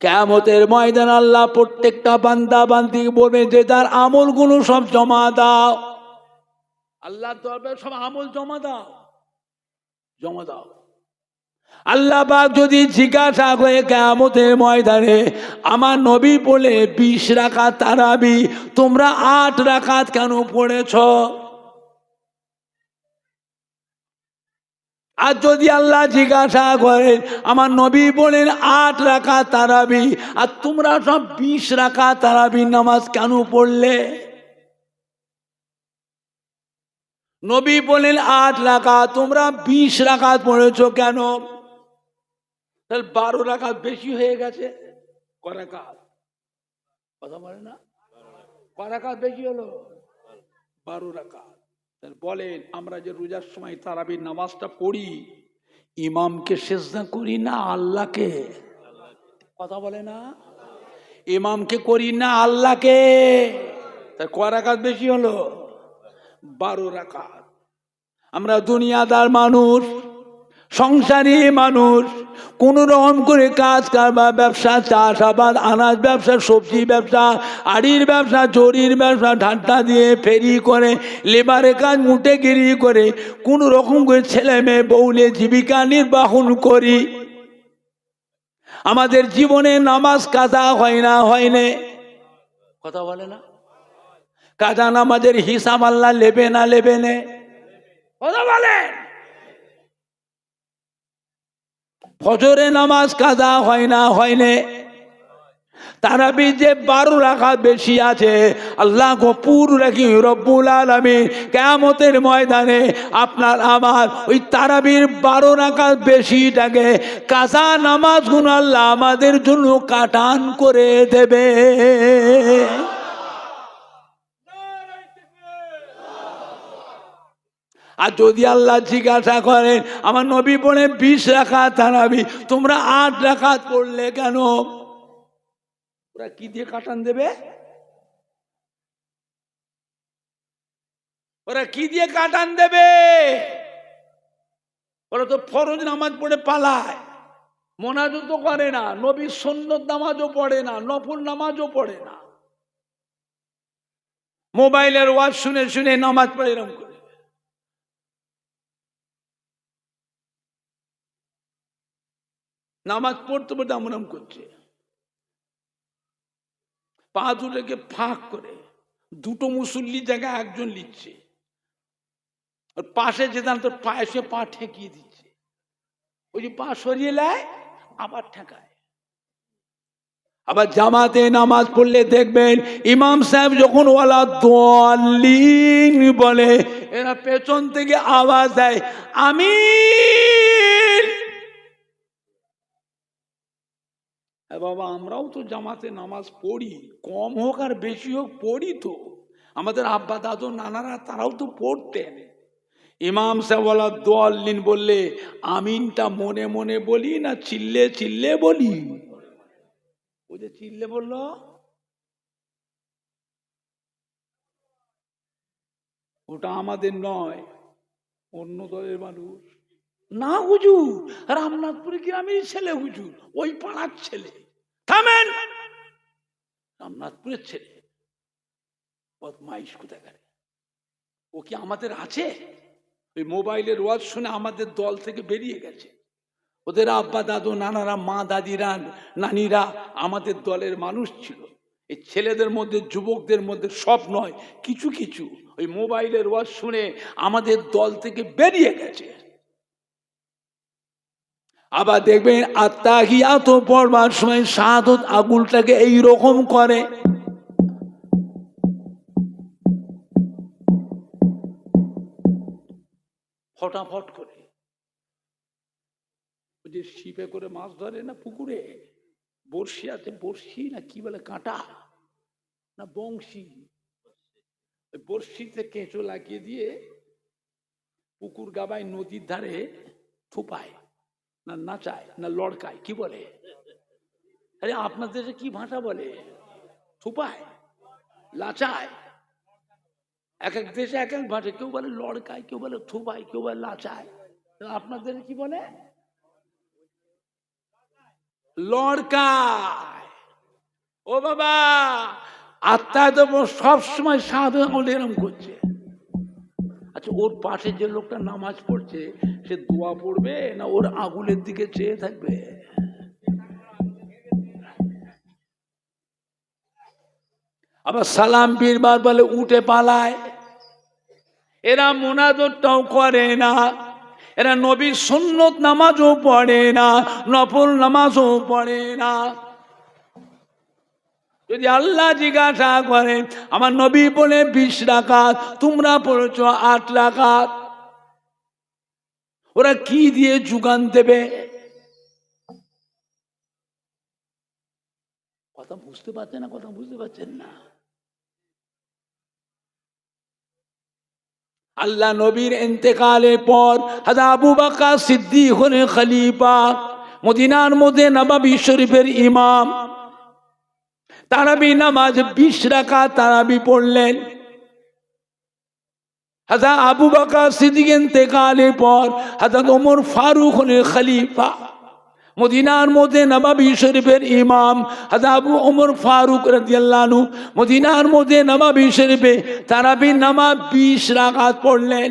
কিয়ামতের ময়দান আল্লাহ প্রত্যেকটা বান্দা বান্দিকে বলবে যে তার আমলগুলো সব জমা দাও। আল্লাহ দরবারে সব আমল জমা দাও, জমা দাও। আল্লাহ পাক যদি জিজ্ঞাসা করে কিয়ামতের ময়দানে, আমার নবী বলে 20 রাকাত তারাবি, তোমরা 8 রাকাত কেন পড়েছ? আর যদি আল্লাহ জিজ্ঞাসা করেন, আমার নবী বলেন 8 রাকাত তারাবি, আর তোমরা সব 20 রাকাত তারাবি নামাজ কেন পড়লে? নবী বলেন 8 রাকাত, তোমরা 20 রাকাত পড়েছো কেন? তাহলে 12 রাকাত বেশি হয়ে গেছে। ক রাকাত? কথা বলে না, ক রাকাত বেশি হলো? 12 রাকাত। বলেন, আমরা যে রোজার সময় তারাবির নামাজটা পড়ি, ইমামকে সিজদা করি না আল্লাহকে? কথা বলে না, ইমামকে করি না আল্লাহকে? তাই ক রাকাত বেশি হলো? 12 রাকাত। আমরা দুনিয়াদার মানুষ, সংসারী মানুষ, কোন রকম করে কাজ কারবার, ব্যবসা, চাষাবাদ, আনাজ ব্যবসা, সবজি ব্যবসা, আড়ির ব্যবসা, জরির ব্যবসা, ঢাড্ডা দিয়ে ফেরি করে, লেবারের কাজ মুটেগিরি করে, কোন রকম করে ছেলে মেয়ে বউলে জীবিকা নির্বাহন করি। আমাদের জীবনে নামাজ কাজা হয় না, হয়নি? কথা বলে না, কাজা নামাজের হিসাব আল্লাহ নেবে না, নেবে না? কথা বলেন। ফজরে নামাজ কাজা হয় না, হয়নি? তারাবি যে 12 রাকাত বেশি আছে, আল্লাহ গফুর রহিম রব্বুল আলামিন কিয়ামতের ময়দানে আপনার আমার ওই তারাবির 12 রাকাত বেশিটাকে কাজা নামাজ গুণ আল্লাহ আমাদের জন্য কাটান করে দেবে। আর যদি আল্লাহ জিজ্ঞাসা করেন, আমার নবী বলে 20 রাকাত তারাবি, তোমরা 8 রাকাত পড়লে কেন? ওরা কি দিয়ে কাটান দেবে? ওরা কি দিয়ে কাটান দেবে? ওরা তো ফরজ নামাজ পড়ে পালায়, মোনাজাত তো করে না, নবীর সুন্নত নামাজও পড়ে না, নফল নামাজও পড়ে না, মোবাইলের ওয়াজ শুনে শুনে নামাজ পড়ে এরকম করে। নামাজ পড়তে পড়তে এমন করছে, পা দুটোকে ফাঁক করে, দুটো মুসল্লির জায়গায় একজন লিখছে, আর পাশে যেতাম তো পায়ে সে পা ঠেকিয়ে দিচ্ছে, ওই যে পা সরিয়ে নেয় আবার ঠেকায়। আবার জামাতে নামাজ পড়লে দেখবেন ইমাম সাহেব যখন ওয়ালা দাল্লিন বলে, এরা পেছন থেকে আওয়াজ দেয় আমিন। বাবা, আমরাও তো জামাতে নামাজ পড়ি, কম হোক আর বেশি হোক পড়ি তো। আমাদের আব্বা দাদু নানারা তারাও তো পড়তেন। ইমাম সাহেব ওয়ালা দাল্লিন বললে আমিনটা মনে মনে বলি না চিল্লে চিল্লে বলি? ওই যে চিল্লে বললো, ওটা আমাদের নয়, অন্য দলের মানুষ। না হুজুর, রামনাথপুরে গ্রামের ছেলে হুজুর, ওই পাড়ার ছেলে। থামেন, রামনাথপুরের ছেলে বদমাইশ কোথাকারে। ও কি আমাদের আছে? ওই মোবাইলের ওয়াজ শুনে আমাদের দল থেকে বেরিয়ে গেছে। ওদের আব্বা দাদু নানারা, মা দাদিরা, নানিরা আমাদের দলের মানুষ ছিল। এই ছেলেদের মধ্যে, যুবকদের মধ্যে সব নয়, কিছু কিছু ওই মোবাইলের ওয়াজ শুনে আমাদের দল থেকে বেরিয়ে গেছে। আবার দেখবেন আত্তাহিয়াত পড়বার সময় শাহাদত আগুলটাকে এইরকম করে, ফটাফট করে। ওই যে ছিপে করে মাছ ধরে না পুকুরে, বড়শি আছে, বড়শি না কি বলে, কাঁটা না বংশী, ওই বড়শিতে কেঁচো লাগিয়ে দিয়ে পুকুর গাবায় নদীর ধারে থুপায় না নাচায় না লড়কায়, কি বলে? আরে আপনার দেশে কি ভাষা বলে? থুপায়, লাচায়। এক এক দেশে এক এক ভাষা, কেউ বলে লড়কায়, কেউ বলে থুপায়, কেউ বলে লাচায়। আপনার দেশে কি বলে? লড়কায়। ও বাবা, আত্মায় তো সবসময় সাধু আমল এরম করছে। আচ্ছা, ওর পাশে যে লোকটা নামাজ পড়ছে সে দোয়া পড়বে না ওর আঙুলের দিকে চেয়ে থাকবে? আবার সালাম বীরবার বলে উঠে পালায়। এরা মুনাজাতটাও করে না, এরা নবীর সুন্নত নামাজও পড়ে না, নফল নামাজও পড়ে না। যদি আল্লাহ জিজ্ঞাসা করেন আমার নবী বলে 20 রাকাত, তোমরা পড়েছো 8 রাকাত, ওরা কি দিয়ে যোগান দেবে? কথা বুঝতে পারছেন না? কথা বুঝতে পারছেন না? আল্লাহ নবীর ইন্তেকালের পর হযরত আবু বকর সিদ্দিক হলেন খলিফা, মদিনার মধ্যে নববী শরীফের ইমাম। তারাবি নামাজ 20 রাকাত তারাবি পড়লেন। হযরত আবু বকর সিদ্দিক ইন্তেকালের পর হযরত ওমর ফারুক হলেন খলিফা, মদিনার মধ্যে নববী শরীফের ইমাম। হযরত আবু ওমর ফারুক রাদিয়াল্লাহু আনহু মদিনার মধ্যে নববী শরীফে তারাবি নামাজ 20 রাকাত পড়লেন।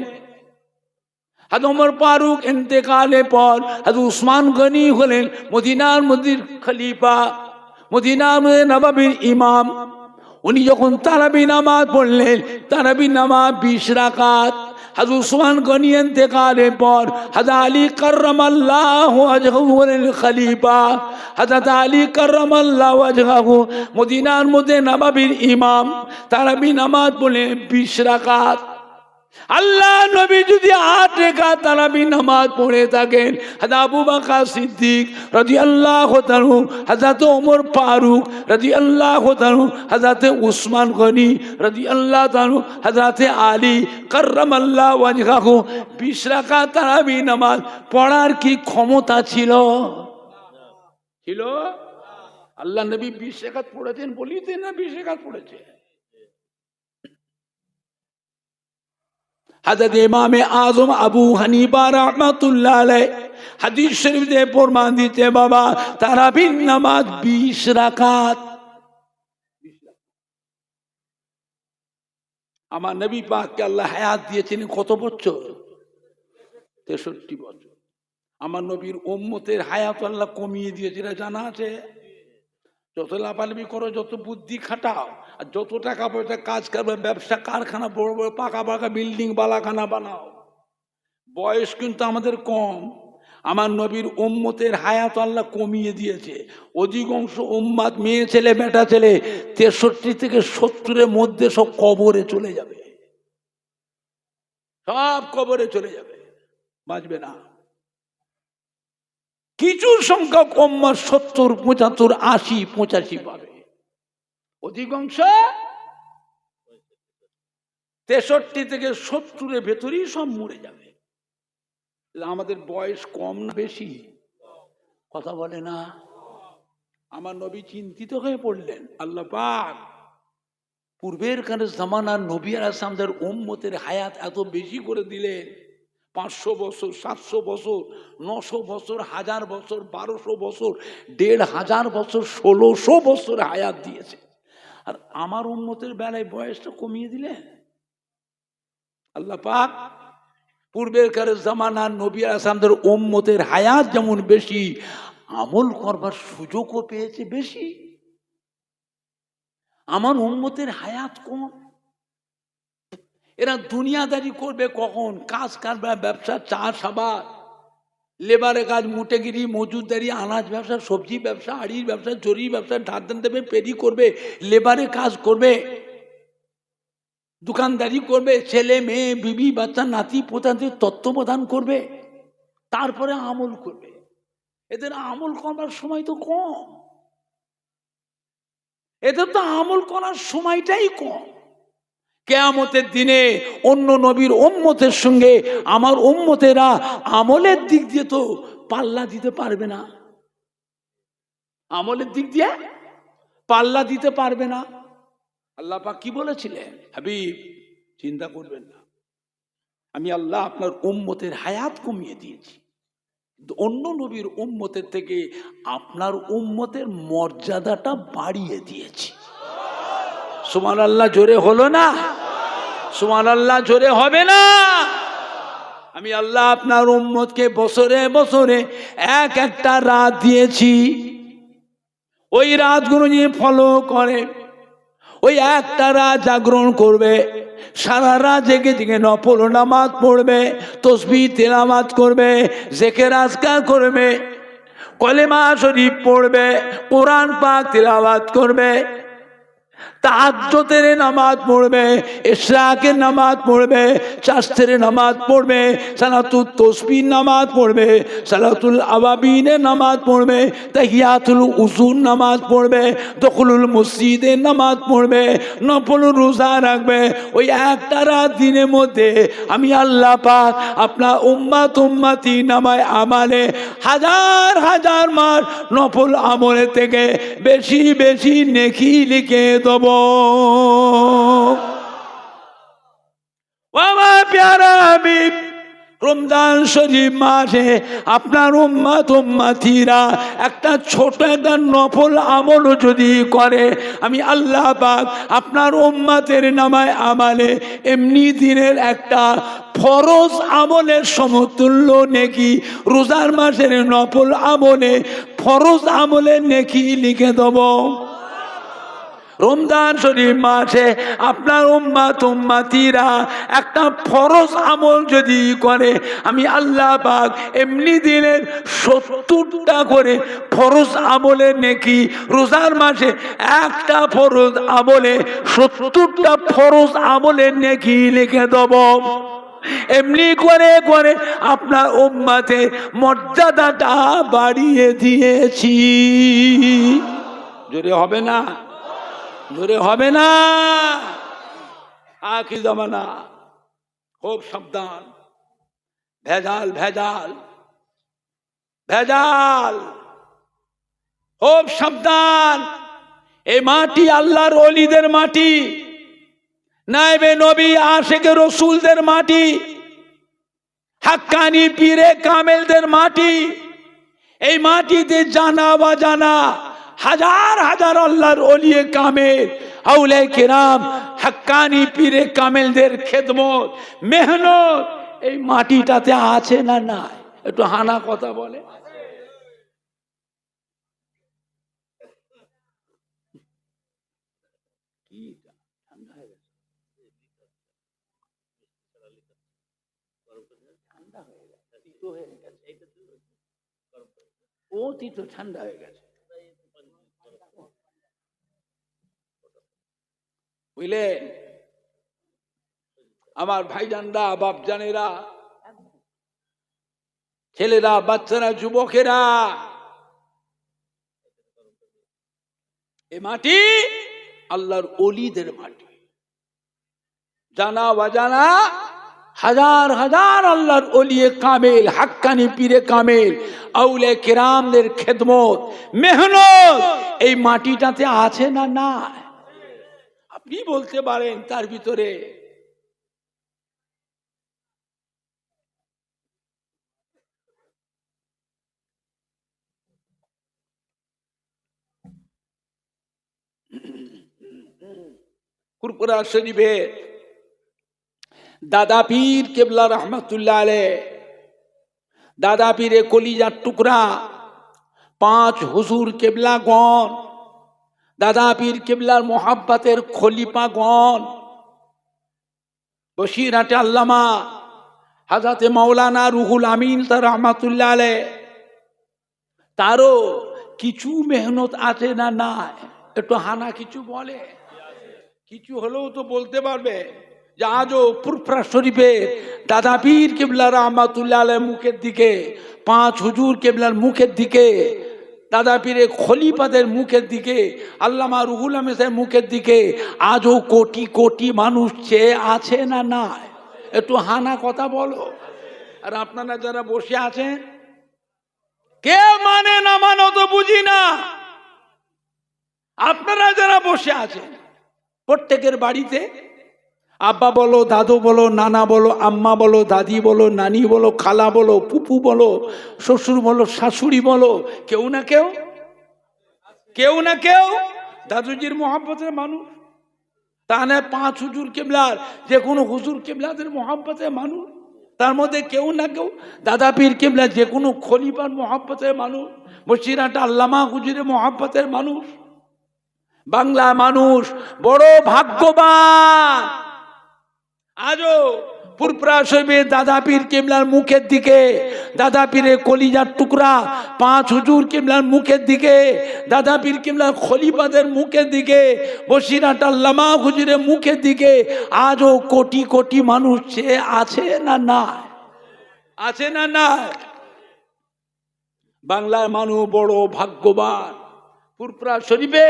হযরত ওমর ফারুক ইন্তেকালের পর হযরত উসমান গনি হলেন মদিনার মধ্যে খলিফা, মদিনার মধ্যে নববীর ইমাম। উনি যখন তারাবি নামাজ পড়লেন, তারাবি নামাজ 20 রাকাত। হযরত উসমান গনি ইন্তেকালের পর হযরত আলী কাররামাল্লাহু ওয়াজহাহু হলেন খলিফা। হযরত আলী কাররামাল্লাহু ওয়াজহাহু মদিনার মধ্যে নববীর ইমাম। তারাবি নামাজ পড়লেন 20 রাকাত। আল্লাহ নবী যদি 8 রাকাত তারাবি নামাজ পড়ে থাকেন, হযরত আবু বকর সিদ্দিক রাদিয়াল্লাহু তাআলা, হযরত ওমর ফারুক রাদিয়াল্লাহু তাআলা, হযরত উসমান গনি রাদিয়াল্লাহু তাআলা, হযরত আলী কাররামাল্লাহু ওয়াজহাহু 20 রাকাত তারাবি নামাজ পড়ার কি ক্ষমতা ছিল? ছিল? আল্লাহ নবী 20 রাকাত পড়েছেন বলিতে না 20 রাকাত পড়েছে? হযরত ইমামে আযম আবু হানিফা রাহমাতুল্লাহ আলাইহি হাদিস শরীফে প্রমাণ দিতে বাবা তারাবির নামাজ 20 রাকাত। আমার নবী পাককে আল্লাহ হায়াত দিয়েছেন কত বছর? 63 বছর। আমার নবীর উম্মতের হায়াত আল্লাহ কমিয়ে দিয়েছে, এটা জানা আছে? যত লাফালাফি করো, যত বুদ্ধি খাটাও, আর যত টাকা পয়সা কাজ করবে, ব্যবসা কারখানা, বড় বড় পাকা পাকা বিল্ডিং বালাখানা বানাও, বয়স কিন্তু আমাদের কম। আমার নবীর উম্মতের হায়াত আল্লাহ কমিয়ে দিয়েছে। অধিকাংশ উম্মাত মেয়ে ছেলে বেটা ছেলে 63 থেকে 70-এর মধ্যে সব কবরে চলে যাবে, সব কবরে চলে যাবে, বাঁচবে না। কিছু সংখ্যক উম্মাত 70, 75, 80, 85 পাবে। অধিকাংশ 63 থেকে 70-এর ভেতরেই সব মরে যাবে। আমাদের বয়স কম না বেশি? কথা বলে না। আমার নবী চিন্তিত হয়ে পড়লেন। আল্লাহ পাক পূর্বের কানে জামানার নবী আলাইহিস সালামদের উম্মতের হায়াত এত বেশি করে দিলেন। 500 বছর, 700 বছর, 900 বছর, 1000 বছর, 1200 বছর, 1500 বছর, 1600 বছর হায়াত দিয়েছে। আর আমার উম্মতের বেলায় বয়সটা কমিয়ে দিলেন। আল্লাহ পাক পূর্বের কারের জামানার নবী আলাইহিস সালামদের উম্মতের হায়াত যেমন বেশি, আমল করবার সুযোগও পেয়েছে বেশি। আমার উম্মতের হায়াত কম। এরা দুনিয়াদারি করবে কখন? কাজ কারবার, ব্যবসা, চাষাবাদ, লেবারের কাজ, মুটেগিরি, মজুরদারি, আনাজ ব্যবসা, সবজি ব্যবসা, আড়ির ব্যবসা, জরি ব্যবসা, ধার দেবে, পেরি করবে, লেবারে কাজ করবে, দোকানদারি করবে, ছেলে মেয়ে বিবি বাচ্চা নাতি পোতাদের তত্ত্বাবধান করবে, তারপরে আমল করবে। এদের আমল করার সময় তো কম, এদের তো আমল করার সময়টাই কম। কিয়ামতের দিনে অন্য নবীর উম্মতের সঙ্গে আমার উম্মতেরা আমলের দিক দিয়ে তো পাল্লা দিতে পারবে না, আমলের দিক দিয়ে পাল্লা দিতে পারবে না। আল্লাহ পাক কি বলেছিলেন? হাবিব, চিন্তা করবেন না, আমি আল্লাহ আপনার উম্মতের হায়াত কমিয়ে দিয়েছি। অন্য নবীর উম্মতের থেকে আপনার উম্মতের মর্যাদাটা বাড়িয়ে দিয়েছি। সুবহানাল্লাহ জোরে হলো না? সুবহানাল্লাহ জোরে হবে না? আমি আল্লাহ আপনার উম্মতকে বছরে বছরে একটা রাত দিয়েছি। ওই রাতগুলো নিয়ে ফলো করে, ওই একটা রাত জাগরণ করবে, সারা রাত জেগে জেগে নফল নামাজ পড়বে, তসবিহ তেলাওয়াত করবে, জিকির আজকার করবে, কলেমা শরীফ পড়বে, কোরআন পাক তেলাওয়াত করবে, তাহাজ্জুদের নামাজ পড়বে, ইশরাকের নামাজ পড়বে, চাষের নামাজ পড়বে, সালাতুল তসবিহ নামাজ পড়বে, সালাতুল আওয়াবিনের নামাজ পড়বে, তাহিয়াতুল উজুর নামাজ পড়বে, দখলুল মসজিদের নামাজ পড়বে, নফল রোজা রাখবে। ওই একটা রাত দিনের মধ্যে আমি আল্লাহ পাক আপনার উম্মতি নামায় আমালে হাজার হাজার মাস নফল আমলের থেকে বেশি বেশি নেকি লিখে দেব। আমার প্যারা হাবিব, রমজান শরীফ মাসে আপনার উম্মতিরা একটা ছোট একটা নফল আমল যদি করে, আমি আল্লাহ পাক আপনার উম্মতের নামায় আমালে এমনি দিনের একটা ফরজ আমলের সমতুল্য নেকি, রোজার মাসের নফল আমলে ফরজ আমলের নেকি লিখে দেব। রমজান শরীফ মাসে আপনার উম্মতিরা একটা ফরজ আমল যদি করে, আমি আল্লাহ পাক এমনি দিনের 70টা করে ফরজ আমলের নেকি, রোজার মাসে একটা ফরজ আমলে 70টা ফরজ আমলের নেকি লিখে দেব। এমনি করে করে আপনার উম্মতের মর্যাদাটা বাড়িয়ে দিয়েছি। জোরে হবে না? জোরে হবে না? আখির জামানা, খুব সাবধান। ভেজাল ভেজাল ভেজাল, খুব সাবধান। এই মাটি আল্লাহর ওলিদের মাটি, নায়েবে নবী আশিকে রসুলদের মাটি, হাক্কানি পীরে কামেলদের মাটি। এই মাটিতে জানা বা জানা হাজার হাজার আল্লাহর ওলিয়ে কামেল, আউলিয়া কিরাম, হাক্কানি পীরে কামেলদের খেদমত, মেহনত এই মাটিটাতে আছে না নাই? একটু হানা কথা বলে। অতি তো ঠান্ডা হয়ে গেছে, বুঝলেন? আমার ভাইজানরা, বাপজানেরা, ছেলেরা, বাচ্চারা, যুবকেরা, এ মাটি আল্লাহর ওলিদের মাটি। জানা বাজানা হাজার হাজার আল্লাহর ওলিয়ে কামেল, হাক্কানি পীরে কামেল, আউলিয়া কিরামদের খেদমত, মেহনত এই মাটিটাতে আছে না না? আপনি বলতে পারেন তার ভিতরে ফুরফুরা শরীফে দাদা পীর কেবলা রহমতুল্লাহ আলাইহ, দাদা পীরে কলিজার টুকরা 5 হুজুর কেবলাগণ, দাদা পীর কেবলার মোহাব্বতের খলিফাগণ, বসিরহাটে আল্লামা হযরতে মাওলানা রুহুল আমিন তার রহমতুল্লাহ আলাইহ, তারও কিছু মেহনত আছে না নাই? একটু হানা কিছু বলে, কিছু হলেও তো বলতে পারবে যে আজও ফুরফুরা শরীফে দাদা পীর কেবলা রহমতুল্লাহ আলাইহ মুখের দিকে, 5 হুজুর কেবলার মুখের দিকে, দাদা পীরে খলিফাদের মুখের দিকে, আল্লামা রুহুল আমিনের মুখের দিকে আজও কোটি কোটি মানুষ চেয়ে আছে না নাই? একটু হানা কথা বলো। আর আপনারা যারা বসে আছেন, কে মানে না মানো তো বুঝি না। আপনারা যারা বসে আছেন, প্রত্যেকের বাড়িতে আব্বা বলো, দাদু বলো, নানা বলো, আম্মা বলো, দাদি বলো, নানি বলো, খালা বলো, পুপু বলো, শ্বশুর বলো, শাশুড়ি বলো, কেউ না কেউ, কেউ না কেউ দাদুজির মোহাব্বতের মানুষ। তা না 5 হুজুর কেবলার, যে কোনো হুজুর কেবলাদের মোহাব্বতের মানুষ। তার মধ্যে কেউ না কেউ দাদা পীর কেবলা যে কোনো খলিফার মোহাব্বতের মানুষ, বসিরহাট আল্লামা হুজুরের মোহাব্বতের মানুষ। বাংলা মানুষ বড় ভাগ্যবান। আজও ফুরফুরা শরীফে দাদা পীর কেবলার মুখের দিকে, দাদা পীরের কলিজার টুকরা 5 হুজুর কেবলার মুখের দিকে, দাদা পীর কেবলার খলিফাদের মুখের দিকে, বসিরহাট আল্লামা হুজুরের মুখের দিকে আজও কোটি কোটি মানুষ চেয়ে আছে না না, আছে না না। বাংলার মানুষ বড় ভাগ্যবান। ফুরফুরা শরীফে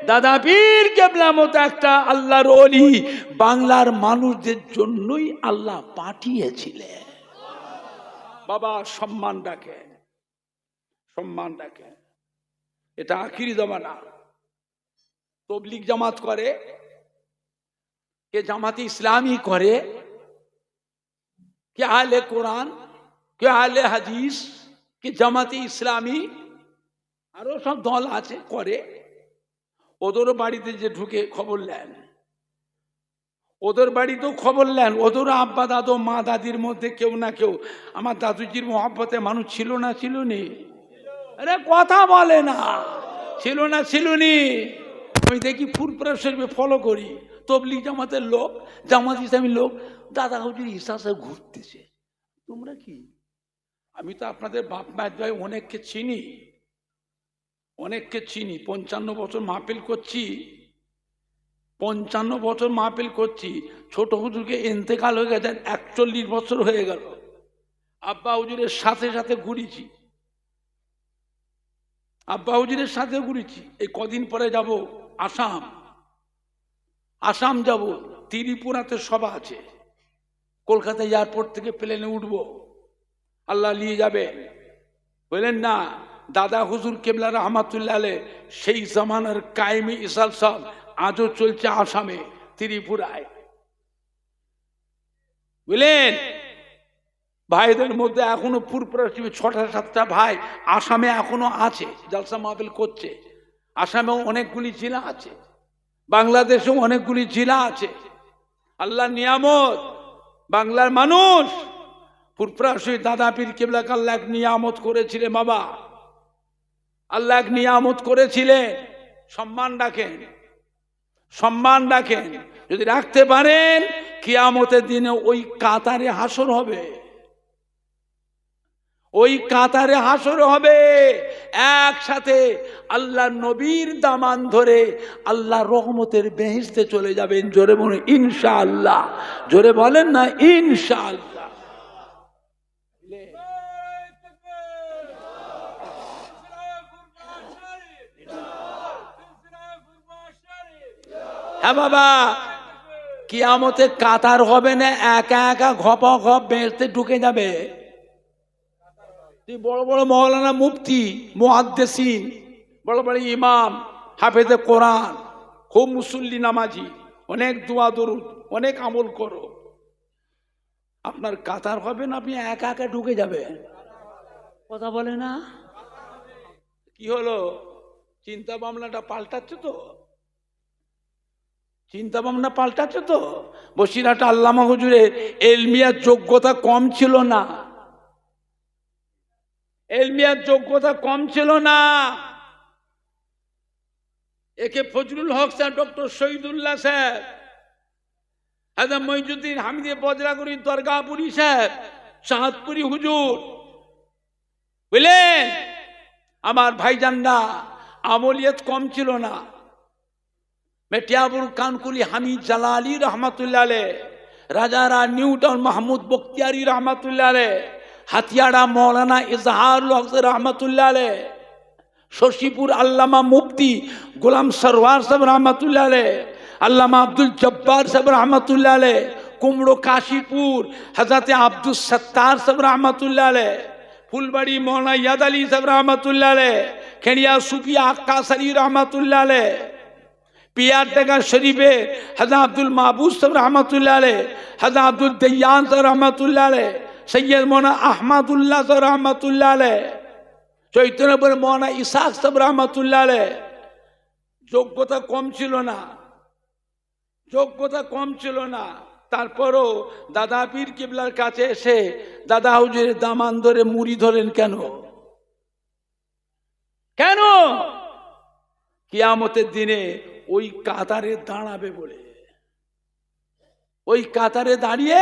দাদা পীর কেবলার মতো একটা আল্লাহর ওলি বাংলার মানুষদের জন্যই আল্লাহ পাঠিয়েছিলেন। বাবা সম্মান রাখেন, সম্মান রাখেন। এটা আখিরি জামানা। তবলিগ জামাত করে কে, জামাতে ইসলামী করে কে, আহলে কোরআন কে, আহলে হাদিস কে, জামাতে ইসলামী আরো সব দল আছে করে। ওদের বাড়িতে যে ঢুকে খবর নেন, ওদের বাড়িতেও খবর নেন, ওদের আব্বা দাদু মা দাদির মধ্যে কেউ না কেউ আমার দাদুজির মোহাব্বতে মানুষ ছিল না ছিল নি? আরে কথা বলে না, ছিল না ছিল নি? আমি দেখি ফুরফুরা শরীফে ফলো করি, তবলিগ জামাতের লোক, জামাত ইসলামীর লোক দাদা হুজুর ইসাসে ঘুরতেছে। তোমরা কি? আমি তো আপনাদের বাপ মায়ের ভাই অনেককে চিনি, অনেককে চিনি। 55 বছর মাহফিল করছি, 55 বছর মাহফিল করছি। ছোট হুজুরকে ইন্তেকাল হয়ে গেছে, 41 বছর হয়ে গেল। আব্বা হুজুরের সাথে সাথে ঘুরেছি, আব্বা হুজুরের সাথে ঘুরেছি। এই কদিন পরে যাব আসাম, আসাম যাব, ত্রিপুরাতে সভা আছে। কলকাতা এয়ারপোর্ট থেকে প্লেনে উঠবো, আল্লাহ নিয়ে যাবে। বললেন না, দাদা হুজুর কেবলা রহমাতুল্লাহ আলাইহ সেই জামানার কায়েমি ইসাল সব আজও চলছে আসামে, ত্রিপুরায়। বুঝলেন, ভাইদের মধ্যে এখনো ফুরফুরা শরীফে 6-7টা ভাই আসামে এখনো আছে, জালসা মাহফিল করছে। আসামেও অনেকগুলি জেলা আছে, বাংলাদেশেও অনেকগুলি জেলা আছে। আল্লাহ নিয়ামত। বাংলার মানুষ ফুরফুরা শরীফ দাদা পীর কেবলাকে আল্লাহ এক নিয়ামত করেছিলেন। বাবা আল্লাহ এক নিয়ামত করেছিলেন। সম্মান রাখেন, সম্মান রাখেন। যদি রাখতে পারেন কিয়ামতের দিনে ওই কাতারে হাসর হবে, ওই কাতারে হাসর হবে। একসাথে আল্লাহ নবীর দামান ধরে আল্লাহ রহমতের বেহেশতে চলে যাবেন। জোরে বলেন ইনশাআল্লাহ, জোরে বলেন না ইনশাআল্লাহ। হ্যাঁ বাবা, কিয়ামতে কাতার হবে না, একা একা ঘপা ঘপ বেহেশতে ঢুকে যাবে। বড় বড় মৌলানা মুফতি মুহাদ্দিসিন, বড় বড় ইমাম হাফেজে কোরআন, খুব মুসল্লি নামাজি, অনেক দোয়া দরুদ, অনেক আমল করো, আপনার কাতার হবে না, আপনি একা একা ঢুকে যাবে। কথা বলে না? কি হলো, চিন্তা ভাবনাটা পাল্টাচ্ছে তো, চিন্তা ভাবনা পাল্টাচ্ছে তো। বসিরহাট আল্লামা হুজুরের এলমিয়ার যোগ্যতা কম ছিল না, এলমিয়ার যোগ্যতা কম ছিল না। একে ফজলুল হক স্যার, ডক্টর শহীদুল্লাহ সাহেব, হাজা মঈজুদ্দিন হামিদে বজরাগুড়ি দরগাপুরি সাহেব, চাঁদপুরি হুজুর, বুঝলেন আমার ভাইজানরা, আমলিয়ত কম ছিল না। মেটিয়াবুর কানকুলি হামিদ জালালি রহমাতুল্লাহ আলাইহ, রাজারা নিউটাউন মাহমুদ বখতিয়ারি রহমাতুল্লাহ আলাইহ, হাতিয়াড়া মৌলানা ইজহারুল হক রহমাতুল্লাহ আলাইহ, শশীপুর আল্লামা মুফতি গোলাম সরওয়ার সাহেব রহমাতুল্লাহ আলাইহ, আল্লামা আব্দুল জব্বার সাহেব রহমাতুল্লাহ আলাইহ, কুমড়ো কাশীপুর হযরত আব্দুল সত্তার সাহেব রহমাতুল্লাহ আলাইহ, ফুলবাড়ি মৌলানা ইয়াদ আলী সাহেব রহমাতুল্লাহ আলাইহ, খেড়িয়া সুফিয়া আক্কাস আলী রহমাতুল্লাহ আলাইহ, পিয়ার টাকা শরীফে হযরত আব্দুল মাহবুব সাহেব রহমতুল্লাহ আলাইহ, হযরত আব্দুল দাইয়ান সাহেব রহমতুল্লাহ আলাইহ, সৈয়দ মৌলানা আহমদুল্লাহ সাহেব রহমতুল্লাহ আলাইহ, চৈতন্যপুর মৌলানা ইসহাক সাহেব রহমতুল্লাহ আলাইহ। যোগ্যতা কম ছিল না, যোগ্যতা কম ছিল না, তারপরও দাদা পীর কিবলার কাছে এসে দাদা হুজুরের দামান ধরে মুড়ি ধরেন কেন? কেন? কিয়ামতের দিনে ওই কাতারে দাঁড়াবে বলে। ওই কাতারে দাঁড়িয়ে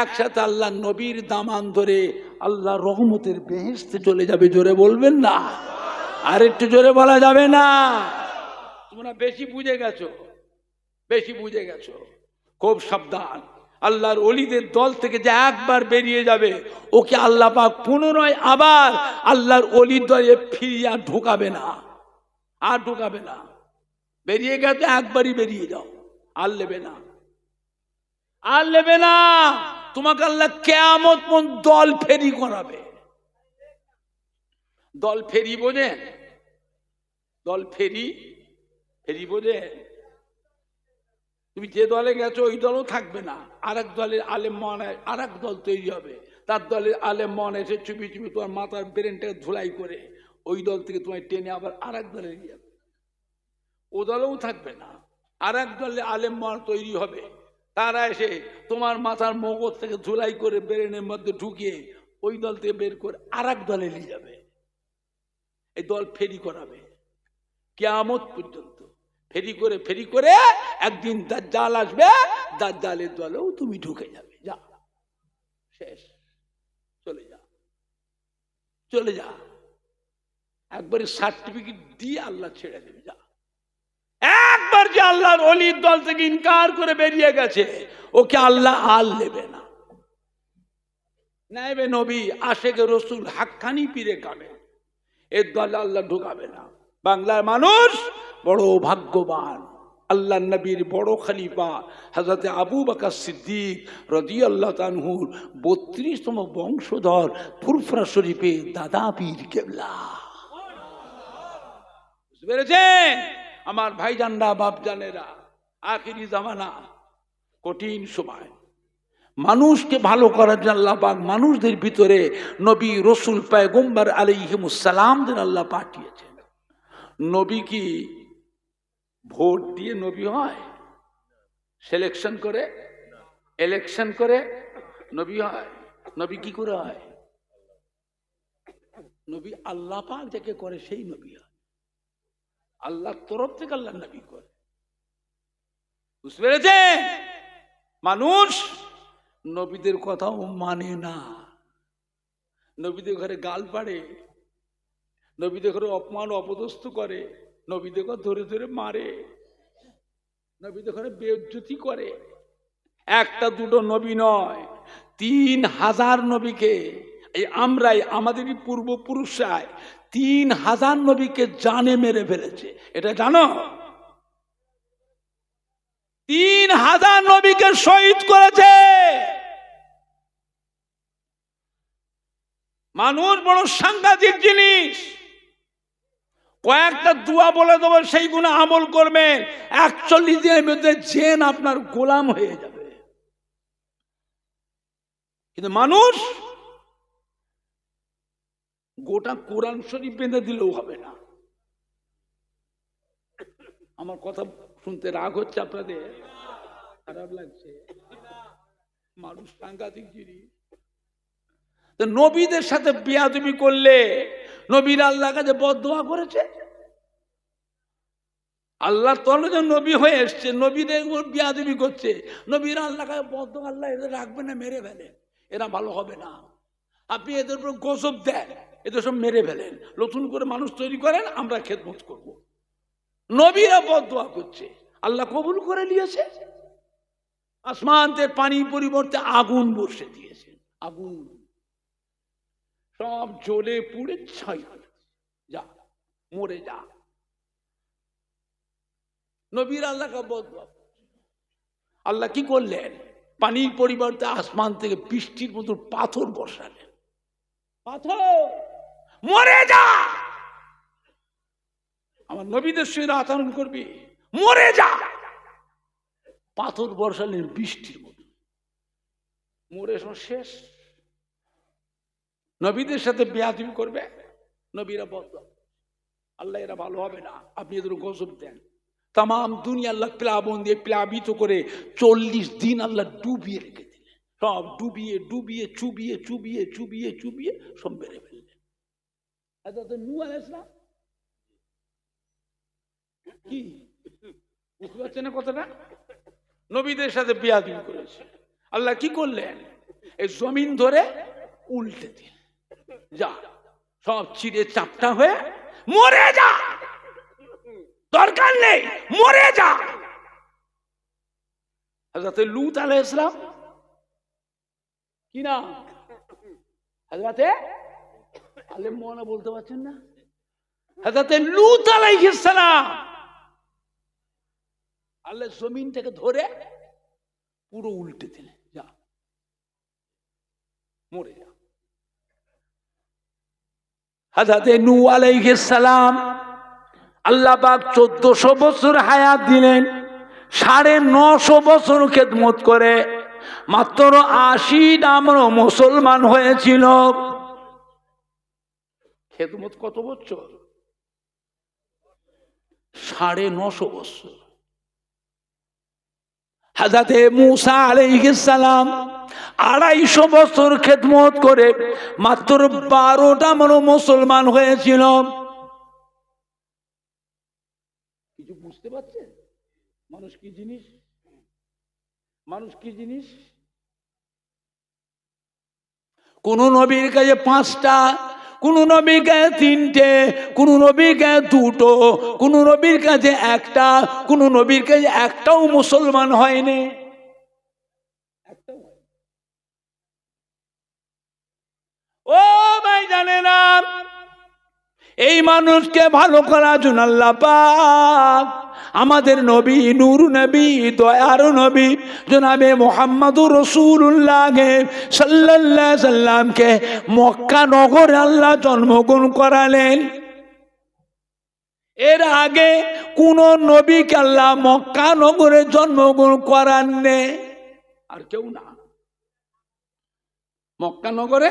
একসাথে আল্লাহ নবীর দামান ধরে আল্লাহ রহমতের বেহেশতে চলে যাবে। জোরে বলবেন না? আর একটু জোরে বলা যাবে না? তোমরা বেশি বুঝে গেছো, বেশি বুঝে গেছো। খুব সাবধান, আল্লাহর ওলিদের দল থেকে যে একবার বেরিয়ে যাবে ওকে আল্লাহ পাক পুনরায় আবার আল্লাহর ওলির দলে ফিরিয়ে আর ঢোকাবে না, আর ঢোকাবে না। বেরিয়ে গেছে একবারই বেরিয়ে যাও, আর নেবে না, আর নেবে না। তোমাকে আল্লাহ কিয়ামত পর্যন্ত দল ফেরি করাবে। দল ফেরি বোঝেন? দল ফেরি, ফেরি বোঝেন? তুমি যে দলে গেছো ওই দলও থাকবে না, আরেক দলের আলেম মনে আরেক দল তৈরি হবে, তার দলের আলেম মনে এসে চুপি চুপি তোমার মাথার ব্রেনটাকে ধুলাই করে ওই দল থেকে তোমায় টেনে আবার আরেক দলে নিয়ে যাবে। ও দলেও থাকবে না, আরেক দলের আলেম মন তৈরি হবে, তারা এসে তোমার মাথার মগজ থেকে ধুলাই করে ব্রেনের মধ্যে ঢুকিয়ে ওই দল থেকে বের করে আরেক দলে নিয়ে যাবে। এই দল ফেরি করাবে কিয়ামত পর্যন্ত। ফেরি করে ফেরি করে একদিন দাজ্জাল আসবে, দাজ্জালের দলেও তুমি ঢুকে যাবে। যা, শেষ, চলে যা, চলে যা। একবারে সার্টিফিকেট দিয়ে আল্লাহ ছেড়ে দেবে। যা, একবার যে আল্লাহর ওলির দল থেকে ইনকার করে বেরিয়ে গেছে ওকে আল্লাহ আর নেবে না। নাইবে নবী, আশেকে রসুল, হাক্কানি পীরে কামেল, এর দলে আল্লাহ ঢুকাবে না। বাংলার মানুষ বড় ভাগ্যবান, আল্লাহ নবীর বড় খলিফা হযরত আবু বকর সিদ্দিক রাদিয়াল্লাহু তাআলার 32তম বংশধর ফুরফুরা শরীফে দাদা পীর কেবলা। বুঝতে পেরেছেন আমার ভাইজানরা, বাপজানেরা? আখিরি জামানা, কঠিন সময়, মানুষকে ভালো করার জন্য আল্লাহ পাক মানুষদের ভিতরে নবী রসুল পয়গম্বর আলাইহিমুস সালামদের আল্লাহ পাঠিয়েছেন। নবী কি ভোট দিয়ে নবী হয়? সিলেকশন করে, ইলেকশন করে নবী হয়? নবী কি করে হয়? নবী আল্লাহ পাক যাকে করে সেই নবী হয়। আল্লাহর তরফ থেকে আল্লাহ নবী করে। বুঝতে পেরেছেন? মানুষ নবীদের কথাও মানে না, নবীদের ঘরে গাল পাড়ে, নবীদের ঘরে অপমান অপদস্থ করে, নবীদের ঘরে ধরে ধরে মারে, নবীদের ঘরে বেইজ্জতি করে। একটা দুটো নবী নয়, 3000 নবীকে, এই আমরাই আমাদেরই পূর্বপুরুষরাই 3000 নবীকে জানে মেরে ফেলেছে। এটা জানো? 3000 নবীকে শহীদ করেছে। মানুষ বড় সাংঘাতিক জিনিস। কয়েকটা দোয়া বলে দেবো, সেইগুলো আমল করবেন, 41 দিনের মধ্যে জেন আপনার গোলাম হয়ে যাবে। কিন্তু মানুষ গোটা কোরআন শরীফ বেঁধে দিলেও হবে না। আমার কথা শুনতে রাগ হচ্ছে আপনাদের? খারাপ লাগছে? মানুষ সাংঘাতিক জিনিস। তো নবীদের সাথে বেয়াদবি করলে নবীরা আল্লাহর কাছে বদদোয়া করেছে। আল্লাহ তলে যে নবী হয়ে এসছে, নবীদের বেয়াদবি করছে, নবীরা আল্লাহর কাছে বদদোয়া, আল্লাহ এদের রাখবে না, মেরে ফেলেন, এরা ভালো হবে না। আপনি এদের উপর গজব দেন, এদের সব মেরে ফেলেন, নতুন করে মানুষ তৈরি করেন, আমরা খেদমত করব। নবীরা বদদোয়া করছে, আল্লাহ কবুল করে নিয়েছে। আসমানের পানির পরিবর্তে আগুন বর্ষে দিয়েছেন। আগুন সব জ্বলে পুড়ে ছাই হয়ে যা, মরে যা। নবীর আল্লাহকে বদদোয়া, আল্লাহ কি করলেন? পানির পরিবর্তে আসমান থেকে বৃষ্টির মতো পাথর বসালেন। পাথর মরে যা। আমার নবীদের সঙ্গে আচরণ করবি, মরে যা। পাথর বর্ষালেন বৃষ্টির মতো, মরে শেষ। নবীদের সাথে বেয়াদবি করবে, নবীরা বদ্ধ, আল্লাহ এরা ভালো হবে না, আপনি এদের গজব দেন। তাম দুনিয়া আল্লাহ প্লাবন দিয়ে প্লাবিত করে 40 দিন আল্লাহ ডুবিয়ে রেখে দিলেন, সব ডুবিয়ে ডুবিয়ে চুবিয়ে চুবিয়ে চুবিয়ে চুবিয়ে সব বেড়ে ফেললেন। নূহ আলাইহিস সালাম কি বুঝতে পারছেন না কথাটা? নবীদের সাথে বেয়াদবি করেছে, আল্লাহ কি করলেন? এই জমিন ধরে উল্টে দিলেন, যা সব চিড়ে চাপটা হয়ে মরে যা, দরকার নেই, মরে যা। হযরত লূত আলাইহিস সালাম কি না, হযরতে আলেম মওলানা বলতে পারছেন না, হযরত লূত আলাইহিস সালাম আল্লাহ জমিনটাকে ধরে পুরো উল্টে দিলেন, যা মরে যা। হযরত নূহ আলাইহিস সালাম আল্লাহ পাক 1400 বছর হায়াত দিলেন, 950 বছর খেদমত করে মাত্র 80 নাম্র মুসলমান হয়েছিল। খেদমত কত বছর? 950 বছর। হযরত মূসা আলাইহিস সালাম 250 বছর খেদমত করে মাত্র 12টা মুসলমান হয়েছিল। কিছু বুঝতে পারছেন মানুষ কি জিনিস? মানুষ কি জিনিস? কোন নবীর কাছে 5টা, কোন নবীর কাছে 3টে, কোন নবীর কাছে 2টো, কোন নবীর কাছে 1টা, কোন নবীর কাছে 1টাও মুসলমান হয়নি, 1টাও। ও ভাই জানে না, এই মানুষকে ভালো করার জন্য আল্লাহ পাক আমাদের নবী, নূর নবী, দয়ার নবী জনাবে মুহাম্মদুর রাসূলুল্লাহ সাল্লাল্লাহু আলাইহি সাল্লামকে মক্কা নগরে আল্লাহ জন্মগ্রহণ করালেন। এর আগে কোন নবীকে আল্লাহ মক্কা নগরে জন্মগ্রহণ করাননি, আর কেউ না। মক্কা নগরে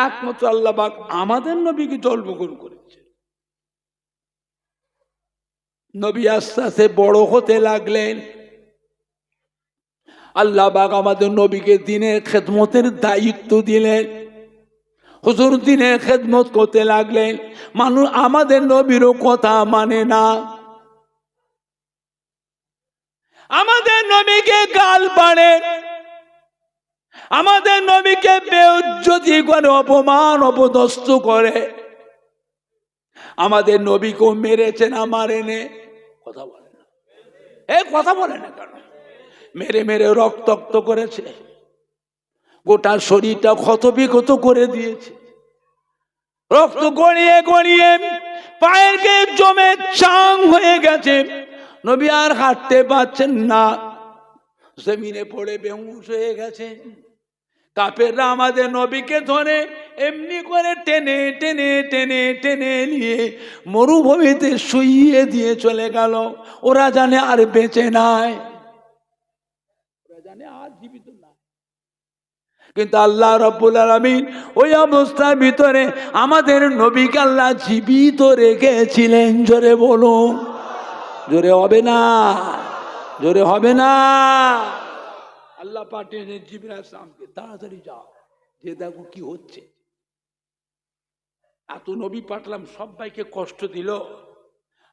একমাত্র আল্লাহ পাক আমাদের নবীকে জন্মগ্রহণ করেছে। নবী আস্তে আস্তে বড় হতে লাগলেন, আল্লাহ পাক আমাদের নবীকে দ্বীনের খেদমতের দায়িত্ব দিলেন। হুজুর দ্বীনের খেদমত করতে লাগলেন, মানুষ আমাদের নবীরও কথা মানে না, আমাদের নবীকে গাল পাড়ে, আমাদের নবীকে বেইজ্জতি করে, অপমান অপদস্থ করে। আমাদের নবীকেও মেরেছে না মারেনে? কথা বলে না, কথা বলে না কেন? মেরে মেরে রক্তাক্ত করেছে, গোটা শরীরটা ক্ষতবিক্ষত করে দিয়েছে, রক্ত গড়িয়ে গড়িয়ে পায়ের কে জমে চাং হয়ে গেছে। নবী আর হাঁটতে পারছেন না, জমিনে পড়ে বেহুশ হয়ে গেছে। কাফেররা আমাদের নবীকে ধরে এমনি করে টেনে টেনে টেনে টেনে নিয়ে মরুভূমিতে শুইয়ে দিয়ে চলে গেল। ওরা জানে আর বেঁচে নাই, ওরা জানে আর জীবিত না। কিন্তু আল্লাহ রাব্বুল আলামিন ওই অবস্থার ভিতরে আমাদের নবীকে আল্লাহ জীবিত রেখেছিলেন। জোরে বলুন, জোরে হবে না, জোরে হবে না। আল্লাহ পাঠিয়েছেন জিবরাইল আলাইহিস সালামকে, তাড়াতাড়ি যাও, যে দেখো কি হচ্ছে। এত নবী পাঠলাম, সবাইকে কষ্ট দিল,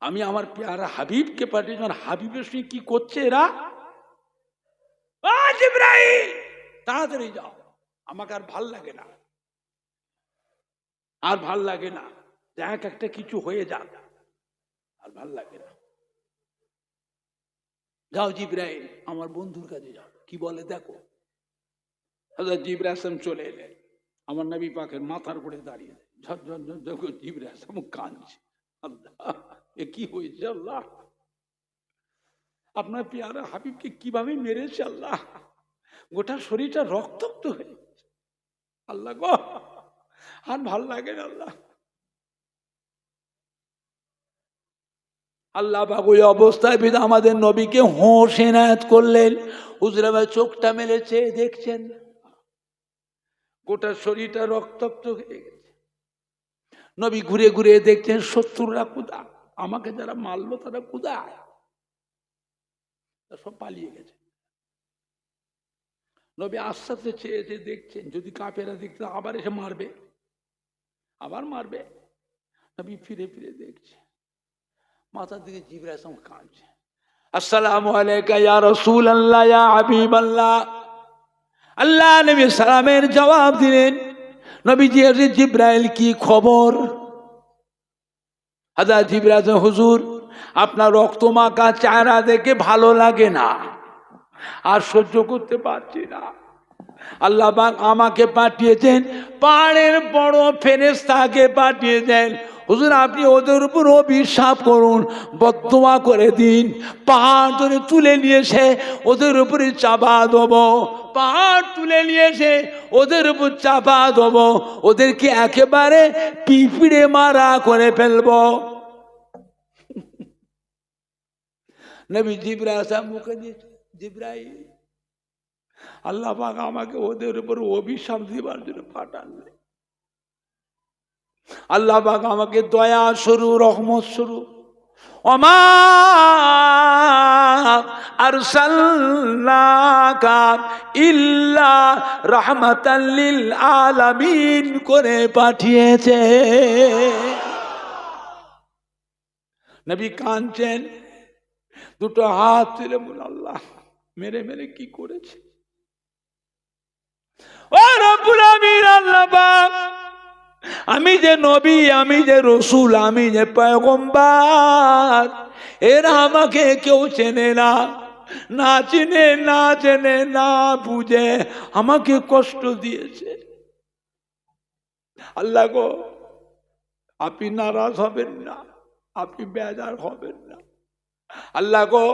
আমি আমার পেয়ারা হাবিবকে পাঠিয়েছি, হাবিবের সঙ্গে কি করছে এরা? জিবরাইল তাড়াতাড়ি যাও, আমাকে আর ভাল লাগে না, আর ভাল লাগে না, দেখ একটা কিছু হয়ে যাক, আর ভাল লাগে না। যাও জিবরাইল, আমার বন্ধুর কাছে যাও, কি বলে দেখো। হযরত জিবরাইল আলাইহিস সালাম চলে এলেন, আমার নবী পাকের মাথার উপরে দাঁড়িয়ে ঝরঝর ঝরঝর করে জিবরাইল আলাইহিস সালাম কাঁদছে। আল্লাহ, এ কি হয়েছে? আল্লাহ, আপনার পেয়ারা হাবিবকে কিভাবে মেরেছে আল্লাহ, গোটা শরীরটা রক্তাক্ত হয়ে গেছে। আল্লাহ গো, আর ভাল লাগে না আল্লাহ। আল্লাহ পাক ওই অবস্থায় বিধ আমাদের নবীকে হোশ এনায়েত করলেন। হুজুর আবার চোখটা মেলেছে, দেখছেন গোটা শরীরটা রক্তাক্ত হয়ে গেছে। নবী ঘুরে ঘুরে দেখছেন শত্রুরা কোথা, আমাকে যারা মারলো তারা কোথায়, সব পালিয়ে গেছে। নবী আস্তে চেয়েছে, দেখছেন যদি কাফেরা দেখতে আবার এসে মারবে, আবার মারবে। নবী ফিরে ফিরে দেখছে, মাথার দিকে জিবরাইল আলাইহিস সালাম কাঁদছে, আসসালামু আলাইকা ইয়া রাসূলুল্লাহ ইয়া হাবিবাল্লাহ। আল্লাহ নবী সালামের জবাব দিলেন, নবীজি জিবরাইল কি খবর? হযরত জিবরাইল, হুজুর আপনার রক্তমাখা চেহারা দেখে ভালো লাগে না, আর সহ্য করতে পারছি না। আল্লাহ পাক আমাকে পাঠিয়েছেন, পাহাড়ের বড় ফেরেশতাকে পাঠিয়েছেন, হুজুর আপনি ওদের উপর অভিশাপ করুন, বদদুয়া করে দিন, পাহাড় ধরে তুলে নিয়ে এসে ওদের উপরে চাপা দেবো, পাহাড় তুলে নিয়ে এসে ওদের উপর চাপা দেবো, ওদেরকে একেবারে পিঁপড়ে মারা করে ফেলবো। নবী জিবরাইল মুখে দিয়েছে, জিবরাইল আল্লাহ পাক আমাকে ওদের উপর অভিশাপ দিবার জন্য পাঠান। আল্লাহ পাক আমাকে দয়া শুরু, রহমত শুরু, ওমা আরসালনাকা ইল্লা রাহমাতাল লিল আলামিন করে পাঠিয়েছে। নবী কাঁদছেন, দুটো হাত তুলে বলল, আল্লাহ মেরে মেরে কি করেছে? ও রব্বুল আমিন, আল্লাহ পাক আমি যে নবী, আমি যে রসুল, আমি যে পয়গম্বর, এরা আমাকে কেউ চেনে না, না চিনে না জেনে না বুঝে আমাকে কষ্ট দিয়েছে। আল্লাহ গো আপনি নারাজ হবেন না, আপনি বেজার হবেন না। আল্লাহ গো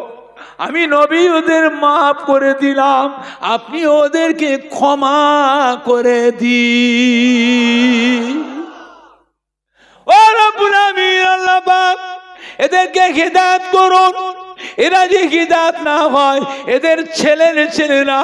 আমি নবী ওদের মাফ করে দিলাম, আপনি ওদেরকে ক্ষমা করে দিন। ও রব্বুল আমিন, আল্লাহ পাক এদেরকে হিদায়াত করুন, এরা যে হিদায়াত না হয়, এদের ছেলেরা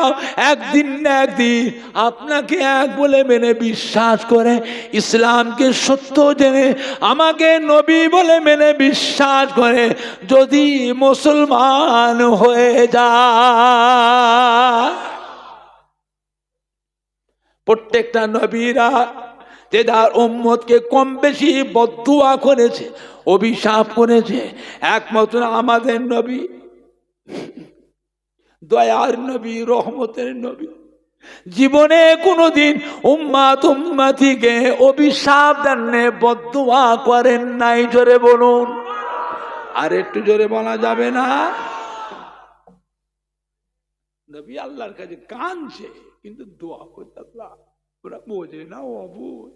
একদিন না একদিন আপনাকে এক বলে মেনে বিশ্বাস করে, ইসলামকে সত্য জেনে আমাকে নবী বলে মেনে বিশ্বাস করে যদি মুসলমান হয়ে যায়। প্রত্যেকটা নবীরা যে তার উম্মতকে কম বেশি বদদুয়া করেছে, অভিশাপ করেছে, একমাত্র আমাদের নবী দয়ার নবী, রহমতের নবী জীবনে কোনোদিন উম্মতিকে অভিশাপ দেন, বদদুয়া করেন নাই। জোরে বলুন, আর একটু জোরে বলা যাবে না? নবী আল্লাহর কাছে কাঁদছে, কিন্তু দোয়া করতে আল্লাহ ওরা বোঝে না, অবুঝ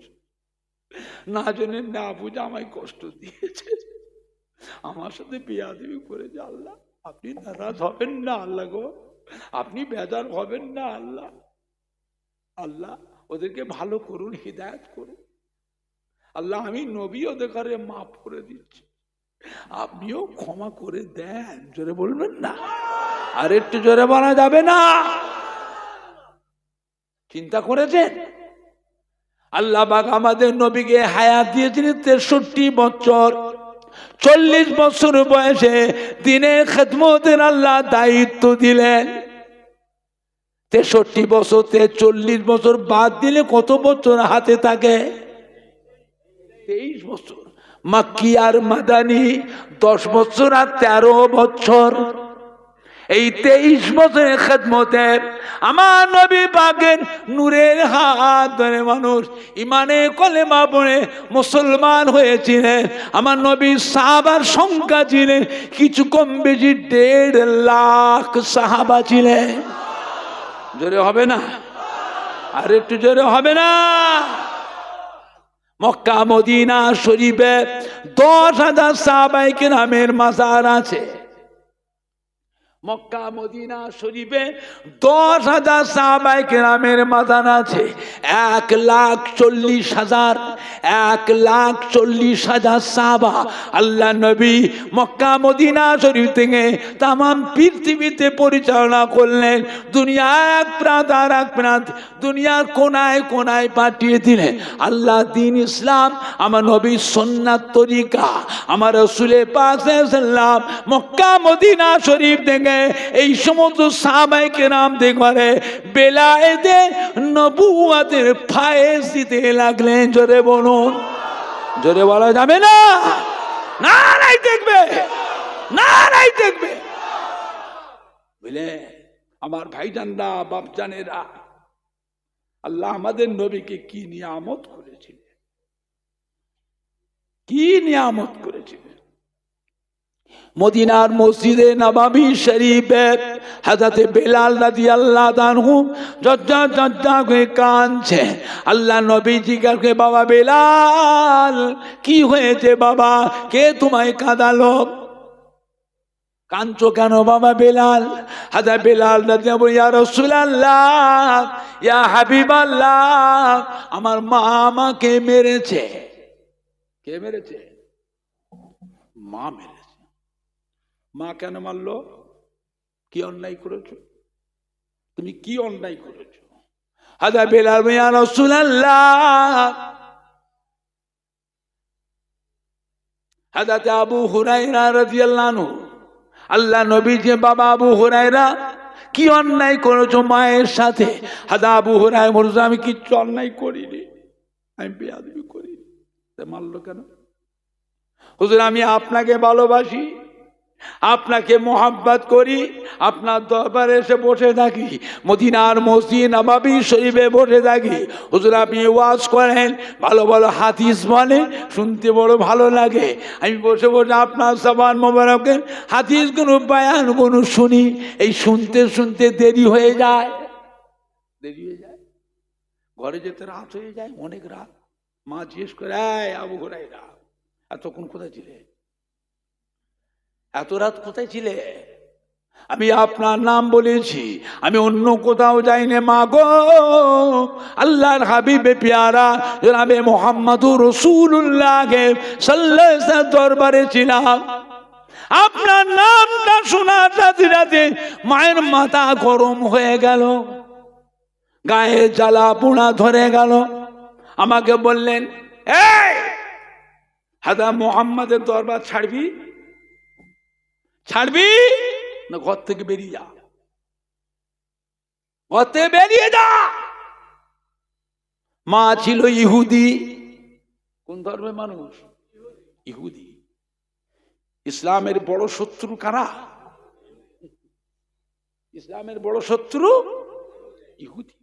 না জেনে না বুঝে আমায় কষ্ট দিয়েছে, আমার সাথে বেয়াদবি করেছে। আল্লাহ আপনি নারাজ হবেন না, আল্লাহ গো আপনি বেজার হবেন না। আল্লাহ আল্লাহ ওদেরকে ভালো করুন, হিদায়াত করুন। আল্লাহ আমি নবী ওদের কাছে মাফ করে দিচ্ছি, আপনিও ক্ষমা করে দেন। জোরে বলবেন না? আর একটু জোরে বলা যাবে না? চিন্তা করেছেন আল্লাহ পাক আমাদের নবীকে হায়াত দিয়েছিলেন 63 বছর। 40 বছর বয়সে দ্বীনের খেদমতের আল্লাহ দায়িত্ব দিলেন। 63 বছর 40 বছর বাদ দিলে কত বছর হাতে থাকে? 23 বছর। মাক্কি আর মাদানী 10 বছর আর 13 বছর। এই 23 বছরের খেদমতে আমার নবী পাকের নূরের হাত ধরে মানুষ ইমানে কলেমা পড়ে মুসলমান হয়েছিলেন। আমার নবী সাহাবার সংখ্যা ছিলেন কিছু কম বেশি 1.5 লাখ সাহাবা ছিলেন। জোরে হবে না? আর একটু জোরে হবে না? মক্কা মদিনা শরীফে 10,000 সাহাবায়ে কেরামের মাজার আছে। মক্কা মদিনা শরীফে 10,000 সাহাবায়ে কেরামের মাদান আছে। 1,40,000 1,40,000 সাহাবা আল্লাহ নবী মক্কা মদিনা শরীফ থেকে তামাম পৃথিবীতে পরিচালনা করলেন। দুনিয়া এক প্রান্ত আর এক প্রান্ত, দুনিয়ার কোনায় কোনায় পাঠিয়ে দিলেন আল্লাহ দ্বীন ইসলাম। আমার নবীর সুন্নাত তরিকা, আমার রাসূলের পাক সাল্লাল্লাহু আলাইহি ওয়াসাল্লাম মক্কা মদিনা শরীফ থেকে এই সমস্ত সাহাবায়ে কেরাম দেখবারে বেলায়েতে নবুওয়াতের ফায়েজ দিতে লাগলেন। জোরে বলুন, জোরে বলা যাবে না? না নাই দেখবে, না নাই দেখবে। বুঝলে আমার ভাইজানরা, বাপজানেরা, আল্লাহ আমাদের নবীকে কি নিয়ামত করেছিলেন, কি নিয়ামত করেছিলেন। মদিনার মসজিদে নববী শরীফে হযরতে বেলাল রাদিয়াল্লাহু আনহু জজ্জা জজ্জা করে কাঁদছে। আল্লাহ নবী জিজ্ঞাসা করে, বাবা বেলাল কি হয়েছে বাবা, কে তোমায় কাঁদালো, কাঁদছো কেন বাবা বেলাল? হযরত বেলাল রাদিয়াল্লাহু আনহু, ইয়া রাসূলুল্লাহ, ইয়া হাবিবাল্লাহ, আমার মা আমাকে মেরেছে। কে মেরেছে? মা মেরেছে। মা কেন মারলো? কি অন্যায় করেছো তুমি, কি অন্যায় করেছো? হযরত বেলাল, ইয়া রাসূলুল্লাহ, হযরত আবু হুরায়রা রাদিয়াল্লাহু আনহু, আল্লাহ নবী যে বাবা আবু হুরায়রা কি অন্যায় করেছো মায়ের সাথে? হযরত আবু হুরায়রা বলছে, আমি কিচ্ছু অন্যায় করিনি, আমি বেয়াদবি করিনি। মারলো কেন? হুজুর আমি আপনাকে ভালোবাসি, আপনাকে মোহাব্বত করি, আপনার দরবারে এসে বসে থাকি, মদিনার মসজিদ নববী শরীফে বসে থাকি। হুজুর আপনি ওয়াজ করেন, ভালো ভালো হাদিস বলেন, শুনতে বড় ভালো লাগে। আমি বসে বসে আপনার জবান মোবারকের হাদিসগুলো বয়ানগুলো শুনি। এই শুনতে শুনতে দেরি হয়ে যায়, দেরি হয়ে যায়, ঘরে যেতে রাত হয়ে যায়, অনেক রাত। মা জিজ্ঞেস করে, এই আবু হুরায়রা এতক্ষণ কোথায় ছিলে, এত রাত কোথায় ছিলে? আমি আপনার নাম বলেছি, আমি অন্য কোথাও যাইনি মা গো। আল্লাহর হাবিবে পেয়ারা জনাবে মুহাম্মদুর রাসূলুল্লাহ সাল্লাল্লাহু আলাইহি ওয়াসাল্লাম দরবারে ছিলাম। আপনার নামটা শোনার সাথে সাথে মায়ের মাথা গরম হয়ে গেল, গায়ে জ্বালা পোড়া ধরে গেল। আমাকে বললেন, এই হযরত মুহাম্মদের দরবার ছাড়বি, ছাড়বি না ঘর থেকে বেরিয়ে যা, ঘর থেকে বেরিয়ে যা। মা ছিল ইহুদি। কোন ধর্মের মানুষ? ইহুদি। ইসলামের বড় শত্রু কারা? ইসলামের বড় শত্রু ইহুদি।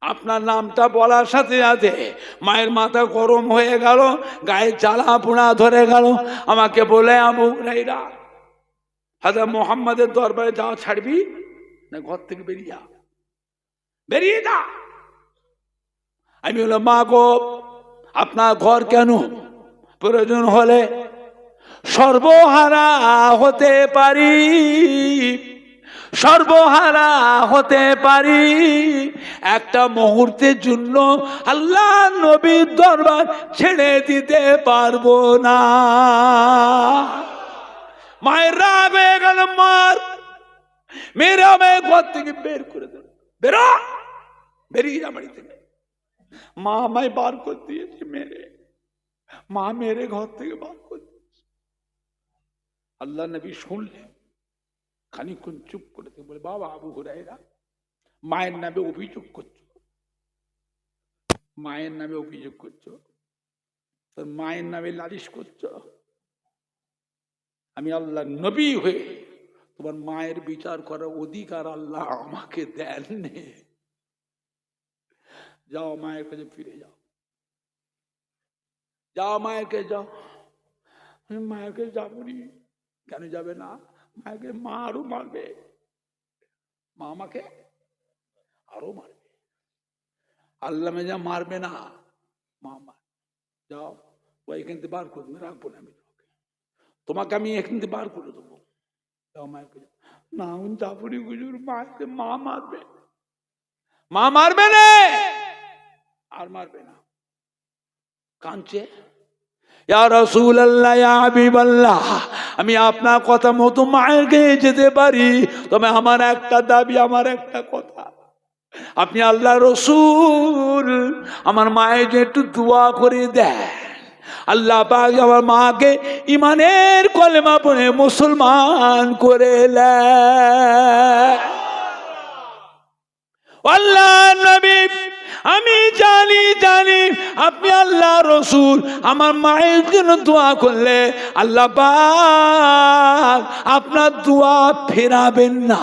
আপনার নামটা বলার সাথে সাথে মায়ের মাথা গরম হয়ে গেল, গায়ে জ্বালা পোড়া ধরে গেল। আমাকে বলে, আবু হুরায়রা হযরত মুহাম্মাদের দরবারে যাওয়া ছাড়বি না ঘর থেকে বেরিয়ে যা, বেরিয়ে যা। আমি বললাম, মা গো আপনার ঘর কেন? প্রয়োজন হলে সর্বহারা হতে পারি, সর্বহারা হতে পারি, একটা মুহূর্তের জন্য আল্লাহ নবীর দরবার ছেড়ে দিতে পারবো না। মায়ের রাগ হয়ে গেল, মার মেয়েরা আমায় ঘর থেকে বের করে দেবে, বেরো, বেরিয়ে যা বাড়ি থেকে। মা আমায় বার করে দিয়েছে মেরে, মা মেরে ঘর থেকে বার করে দিয়েছে। আল্লাহ নবী শুনলেন, খানিকক্ষণ চুপ করে বলে, বাবা আবু হুরায়রা মায়ের নামে অভিযোগ করছো, মায়ের নামে অভিযোগ করছো, তোর মায়ের নামে লালিশ করছো। আমি আল্লাহ নবী হয়ে তোমার মায়ের বিচার করার অধিকার আল্লাহ আমাকে দেননি। যাও মায়ের কাছে ফিরে যাও, যাও মায়ের কাছে যাও। আমি মায়ের কাছে যাবো নি। কেন যাবে না? মাকে মা আরো মারবে, মা আমাকে আরো মারবে। আল্লাহ যা মারবে না, মা মার। যাও ও এখান থেকে বার করে রাখবো না, আমি তোমাকে আমি এখান থেকে বার করে দেবো। যাও মায়ের কাছে। না জাফরি হুজুর মারতে, মা মারবে, মা মারবে না, আর মারবে না। কাঁদছে, ইয়া রাসূলুল্লাহ, ইয়া হাবিবাল্লাহ, আমি আপনার কথা মতো মায়ের কাছে যেতে পারি, তবে আমার একটা দাবি, আমার একটা কথা, আপনি আল্লাহ রসুল, আমার মায়ের যে একটু দোয়া করে দেয়, আল্লাহ পাক আমার মাকে ইমানের কলেমা পড়ে মুসলমান করে নেয়। আল্লাহ নবী, আমি জানি আপনি আল্লাহ রসুল, আমার মায়ের জন্য দোয়া করলে আল্লাহ পাক আপনার দোয়া ফেরাবেন না।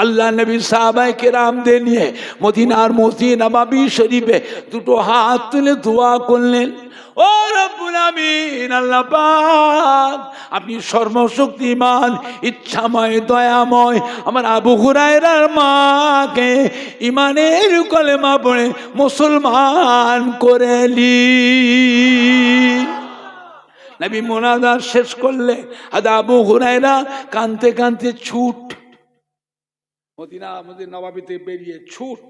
আল্লাহ নবী সাহাবায়ে কেরামদের নিয়ে মদিনার মসজিদ নববী শরীফে দুটো হাত তুলে দোয়া করলেন, ও রব্বুল আমিন, আল্লাহ পাক আপনি সর্বশক্তিমান, ইচ্ছাময়, দয়াময়, আমার আবু হুরায়রার মাকে ইমানের কলেমা পড়ে মুসলমান করে নিন। নবী মুনাজাত শেষ করলে আবু হুরায়রা কাঁদতে কাঁদতে ছুট, মদিনা আমাদের নবাবিতে বেরিয়ে ছুট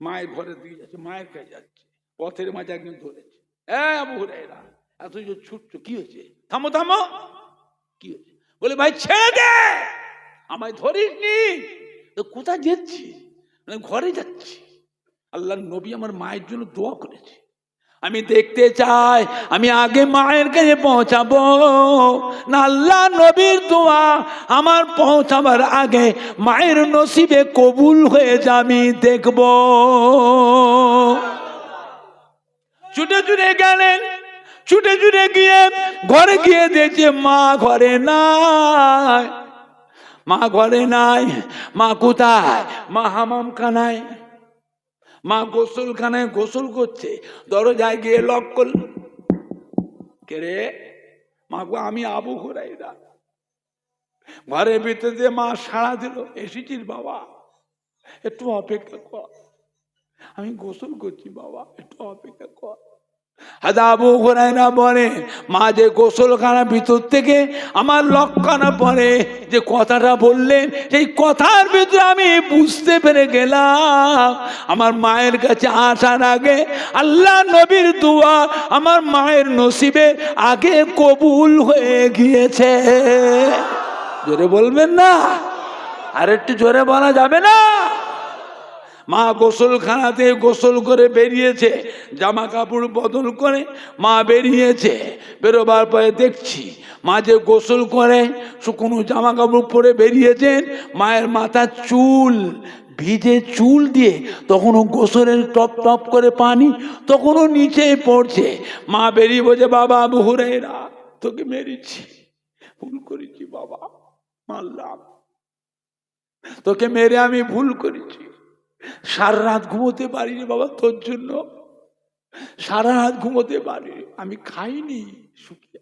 মায়ের ঘরে দিয়ে যাচ্ছে, মায়ের কাছে যাচ্ছে, পথের মাঝে একজন ধরেছে, আবু হুরায়রা এত যে ছুটছো, কি হয়েছে? থামো থামো, কি হয়েছে? বলে ভাই ছেড়ে দে, আমায় ধরিস নি। কোথায় যাচ্ছি? ঘরে যাচ্ছি। আল্লাহ নবী আমার মায়ের জন্য দোয়া করেছে, আমি দেখতে চাই আমি আগে মায়ের কাছে পৌঁছাবো না আল্লাহ নবীর দোয়া আমার পৌঁছাবার আগে মায়ের নসিবে কবুল হয়ে যা আমি দেখব। ছুটে ছুটে গেলেন, ছুটে ছুটে গিয়ে ঘরে গিয়ে দেখছে মা ঘরে নাই, মা ঘরে নাই। মা কোথায়? মা হামাম খানায়, মা গোসলখানায় গোসল করছে। দরজায় গিয়ে লক করল, কে রে? মা গো আমি আবু হুরায়রা। ঘরের ভিতরে মা সাড়া দিল, এসেছিস বাবা, একটু অপেক্ষা কর, আমি গোসল করছি বাবা, একটু অপেক্ষা কর। আবু হুরায়রা বলে, মা যে গোসলখানার ভিতর থেকে আমার লক্ষ্যখানা পরে যে কথাটা বললেন, সেই কথার ভিতরে আমি বুঝতে পেরে গেলাম আমার মায়ের কাছে আসার আগে আল্লাহ নবীর দোয়া আমার মায়ের নসিবে আগে কবুল হয়ে গিয়েছে। জোরে বলবেন না? আর একটু জোরে বলা যাবে না? মা গোসলখানাতে গোসল করে বেরিয়েছে, জামা কাপড় বদল করে মা বেরিয়েছে। বেরোবার পরে দেখছি মা যে গোসল করে শুকনো জামা কাপড় পরে বেরিয়েছেন, মায়ের মাথার চুল ভিজে, চুল দিয়ে তখনও গোসলের টপ টপ করে পানি তখনও নিচে পড়ছে। মা বেরিয়ে বলছে, বাবা আবু হুরায়রা, তোকে মেরেছি, ভুল করেছি বাবা, মারলাম তোকে, মেরে আমি ভুল করেছি, সারা রাত ঘুমোতে পারিনি বাবা তোর জন্য, সারা রাত ঘুমোতে পারিনি, আমি খাইনি, শুকিয়ে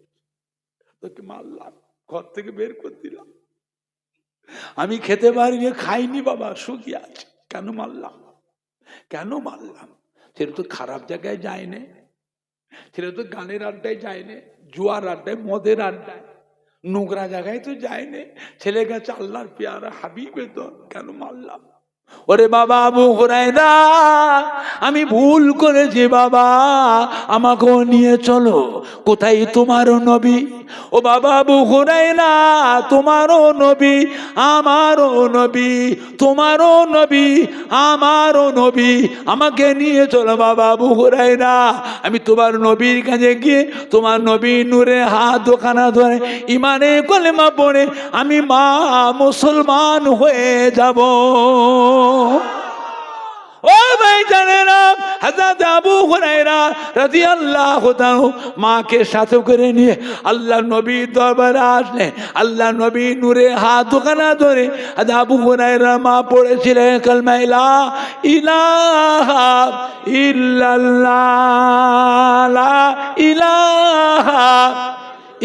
তোকে মারলাম, ঘর থেকে বের করে দিলাম, আমি খেতে পারিনি, খাইনি বাবা, শুকিয়ে আছে, কেন মারলাম, কেন মারলাম? ছেলে তো খারাপ জায়গায় যায় না, ছেলে তো গানের আড্ডায় যায় না, জুয়ার আড্ডায়, মদের আড্ডায়, নোংরা জায়গায় তো যায় না, ছেলে গেছে আল্লাহর পেয়ারা হাবিবে, তো কেন মারলাম? ওরে বাবা আবু হুরায়রা, আমি ভুল করেছি বাবা, আমাকেও নিয়ে চলো, কোথায় তোমারও নবী? ও বাবা আবু হুরায়রা, তোমারও নবী আমারও নবী, তোমারও নবী আমারও নবী, আমাকে নিয়ে চলো বাবা আবু হুরায়রা, আমি তোমার নবীর কাছে গিয়ে তোমার নবী নূরে হাত দোকানা ধরে ইমানে কলেমা পড়ে আমি মা মুসলমান হয়ে যাব। ও ভাই জানেরা, হযরত আবু হুরায়রা রাদিয়াল্লাহু তাআলা মাকে সাথে করে নিয়ে আল্লাহ নবীর দরবারে আসলেন। আল্লাহ নবী নূরে হাত দোকানা ধরে আবু হুরায়রা মা পড়েছিলেন কালেমা লা ইলাহা ইল্লাল্লাহ, লা ইলাহা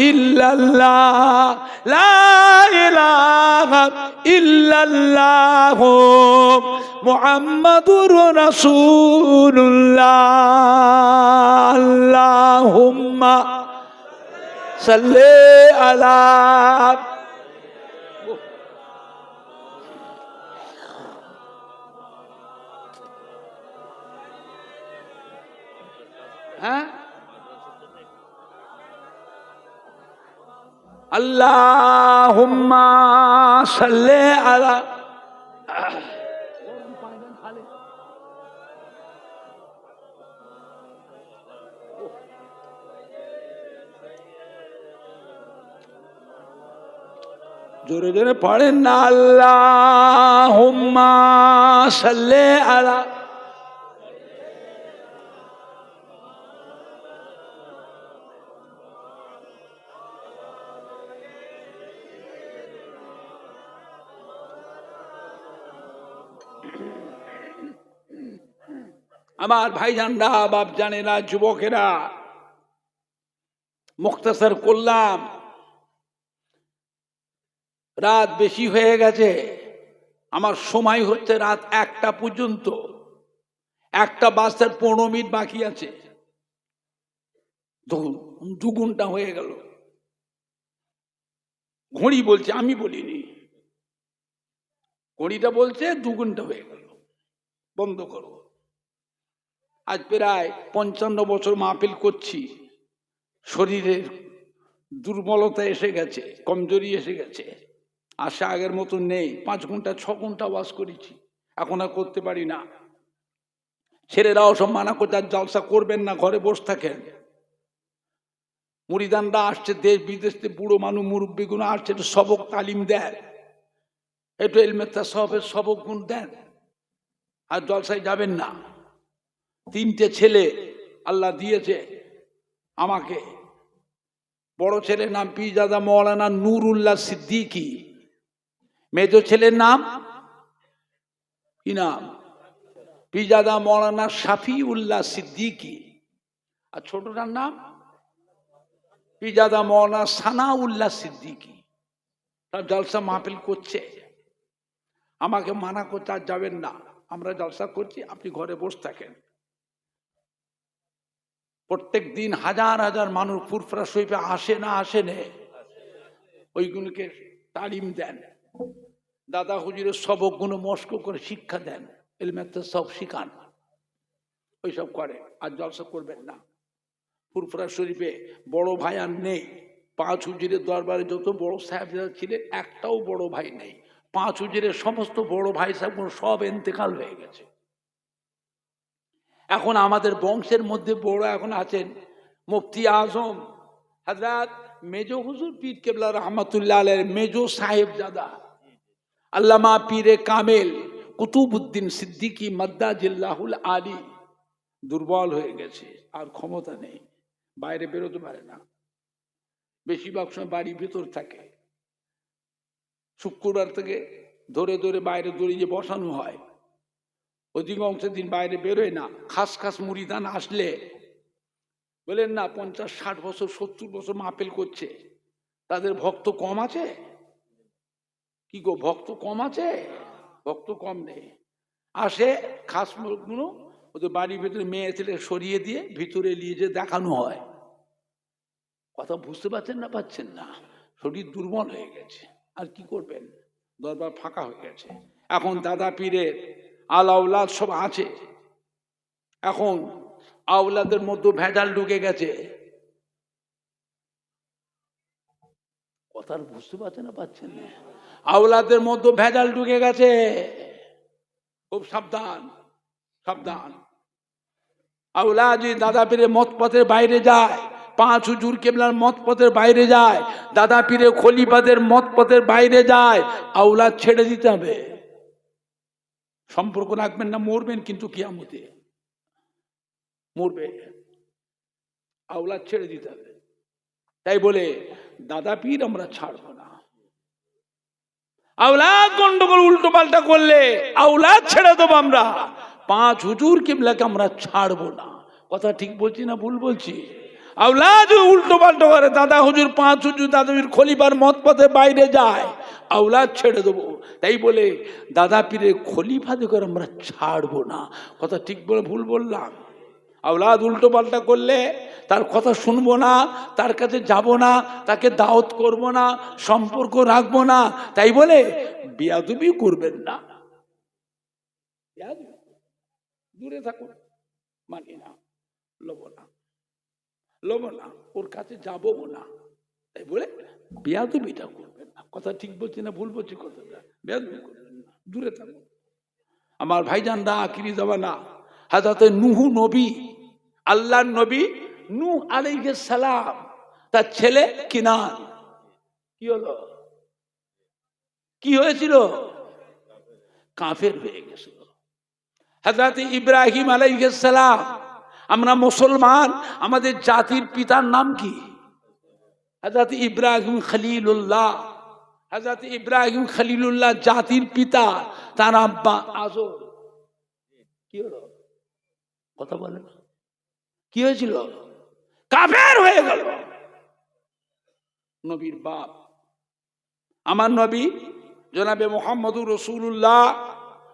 ইল্লাল্লাহ, লা ইলাহা ইল্লাল্লাহ মুহাম্মাদুর রাসূলুল্লাহ, আল্লাহুম্মা সাল্লি আলা হ্যাঁ, আল্লাহুম্মা সাল্লি আলা। জোরে জোরে পড়েন না, আল্লাহুম্মা সাল্লি আলা। আমার ভাইজানরা, বাপ জানেরা, যুবকেরা, মুখতাসার করলাম, রাত বেশি হয়ে গেছে। আমার সময় হচ্ছে রাত 1টা পর্যন্ত। 1টা বাজতে 15 মিনিট বাকি আছে। 2 ঘন্টা হয়ে গেল। ঘড়ি বলছে, আমি বলিনি। ঘড়িটা বলছে 2 ঘন্টা হয়ে গেল, বন্ধ করো। আজ প্রায় 55 বছর মাহফিল করছি। শরীরের দুর্বলতা এসে গেছে, কমজোরি এসে গেছে। আশা আগের মতো নেই। 5 ঘন্টা 6 ঘন্টা ওয়াজ করেছি, এখন আর করতে পারি না। ছেলেরাও সব মানা করছে, আর জলসা করবেন না, ঘরে বসে থাকেন। মুরিদানরা আসছে দেশ বিদেশ থেকে, বুড়ো মানুষ মুরব্বীগুলো আসছে, একটু সবক তালিম দেন, একটু এলমেতা সবের সবক গুণ দেন। আর জলসায় যাবেন না। 3টে ছেলে আল্লাহ দিয়েছে আমাকে। বড় ছেলের নাম পীরজাদা মৌলানা নুরুল্লাহ সিদ্দিকী। মেজো ছেলের নাম কি নাম? পীরজাদা মৌলানা শাফিউল্লাহ সিদ্দিকী। আর ছোটটার নাম পীরজাদা মৌলানা সানাউল্লাহ সিদ্দিকী। তার জলসা মাহফিল করছে, আমাকে মানা করতে আর যাবেন না, আমরা জলসা করছি, আপনি ঘরে বসে থাকেন। প্রত্যেক দিন হাজার হাজার মানুষ ফুরফুরা শরীফে আসে না আসে নে, ওইগুলোকে তালিম দেন। দাদা হুজুরের সবকগুলো মস্ক করে শিক্ষা দেন, এলমেতে সব শিখান, ওইসব করে। আর জলসা করবেন না। ফুরফুরা শরীফে বড় ভাই আর নেই। 5 হুজুরের দরবারে যত বড় সাহেবজাদা ছিলেন, একটাও বড় ভাই নেই। 5 হুজুরের সমস্ত বড় ভাই সাহেবগুলো সব ইন্তেকাল হয়ে গেছে। এখন আমাদের বংশের মধ্যে বড় এখন আছেন মুফতি আজম হযরত মেজো হুজুর পীর কেবলা রহমাতুল্লাহ আলাইহির মেজো সাহেবজাদা আল্লামা পীরে কামেল কুতুবউদ্দিন সিদ্দিকী মাদ্দাজিল্লাহুল আলী দুর্বল হয়ে গেছে, আর ক্ষমতা নেই, বাইরে বেরোতে পারে না, বেশিরভাগ সময় বাড়ির ভিতর থাকে। শুক্রবার থেকে ধরে ধরে বাইরে দড়িয়ে বসানো হয়, অধিকাংশ দিন বাইরে বেরোয় না। খাস খাস মুরিদান আসলে বলেন না 50-60 বছর 70 বছর মাহফিল করছে, তাদের ভক্ত কম আছে? কি গো, ভক্ত কম আছে? ভক্ত কম নেই। আসে খাস লোকগুলো, ওদের বাড়ির ভিতরে মেয়ে ছেলে সরিয়ে দিয়ে ভিতরে নিয়ে যে দেখানো হয়। কথা বুঝতে পারছেন না? পাচ্ছেন না? শরীর দুর্বল হয়ে গেছে, আর কি করবেন, দরবার ফাঁকা হয়ে গেছে। এখন দাদা পীরের আলাউলাদ সব আছে, এখন আওলাদের মধ্যে ভেজাল ঢুকে গেছে। কথা বুঝতে পারছেন না? পাচ্ছেন না? আওলাদের মধ্যে ভেজাল ঢুকে গেছে, খুব সাবধান সাবধান। আওলাদ যদি দাদা পীরের মত পথের বাইরে যায়, 5 হুজুর কেবলার মত পথের বাইরে যায়, দাদা পীরের খলিফাদের মত পথের বাইরে যায়, আওলাদ ছেড়ে দিতে হবে। সম্পর্ক রাখবেন না, মরবেন কিন্তু কিয়ামতে মরবে। আওলাদ ছেড়ে দিতে হবে। তাই বলে দাদা পীর আমরা ছাড়বো না। আওলাদ গন্ডগোল উল্টো পাল্টা করলে আওলাদ ছেড়ে দেবো আমরা। 5 হুজুর কিবলাকে আমরা ছাড়বো না। কথা ঠিক বলছি না ভুল বলছি? আওলাদ উল্টো পাল্টা করে, দাদা হুজুর 5 হুজুর দাদা পীর খলিফার মত পথে বাইরে যায়, আওলাদ ছেড়ে দেবো। তাই বলে দাদা পীরের খলিফাদেরকে আমরা ছাড়বো না। কথা ঠিক বলে ভুল বললাম? আওলাদ উল্টো পাল্টা করলে তার কথা শুনবো না, তার কাছে যাব না, তাকে দাওয়াত করব না, সম্পর্ক রাখবো না। তাই বলে বেয়াদবি করবেন না, দূরে থাকুন, মানি না, লব না। লব না, ওর কাছে যাবো না, তাই বলে বেয়াদবিটা করবেন না। কথা ঠিক বলছি না ভুল বলছি? কথাটা বেয়াদবি করবেন না, দূরে থাকুন। আমার ভাইজানরা, আখিরি জামানা হযরত নূহ নবী, আল্লাহর নবী নূহ আলাইহিস সালাম, তার ছেলে কিনান কি হলো? কি হয়েছিল? কাফের হয়ে গেছিল। হযরত ইব্রাহিম আলাইহিস সালাম, আমরা মুসলমান, আমাদের জাতির পিতার নাম কি? হযরত ইব্রাহিম খলিলুল্লাহ। হযরত ইব্রাহিম খলিলুল্লাহ জাতির পিতা, তার আব্বা আজর। কি হলো? কথা বলে না। কি হয়েছিল? কাফের হয়ে গেল। নবীর বাপ, আমার নবী জনাবে মুহাম্মদুর রাসূলুল্লাহ,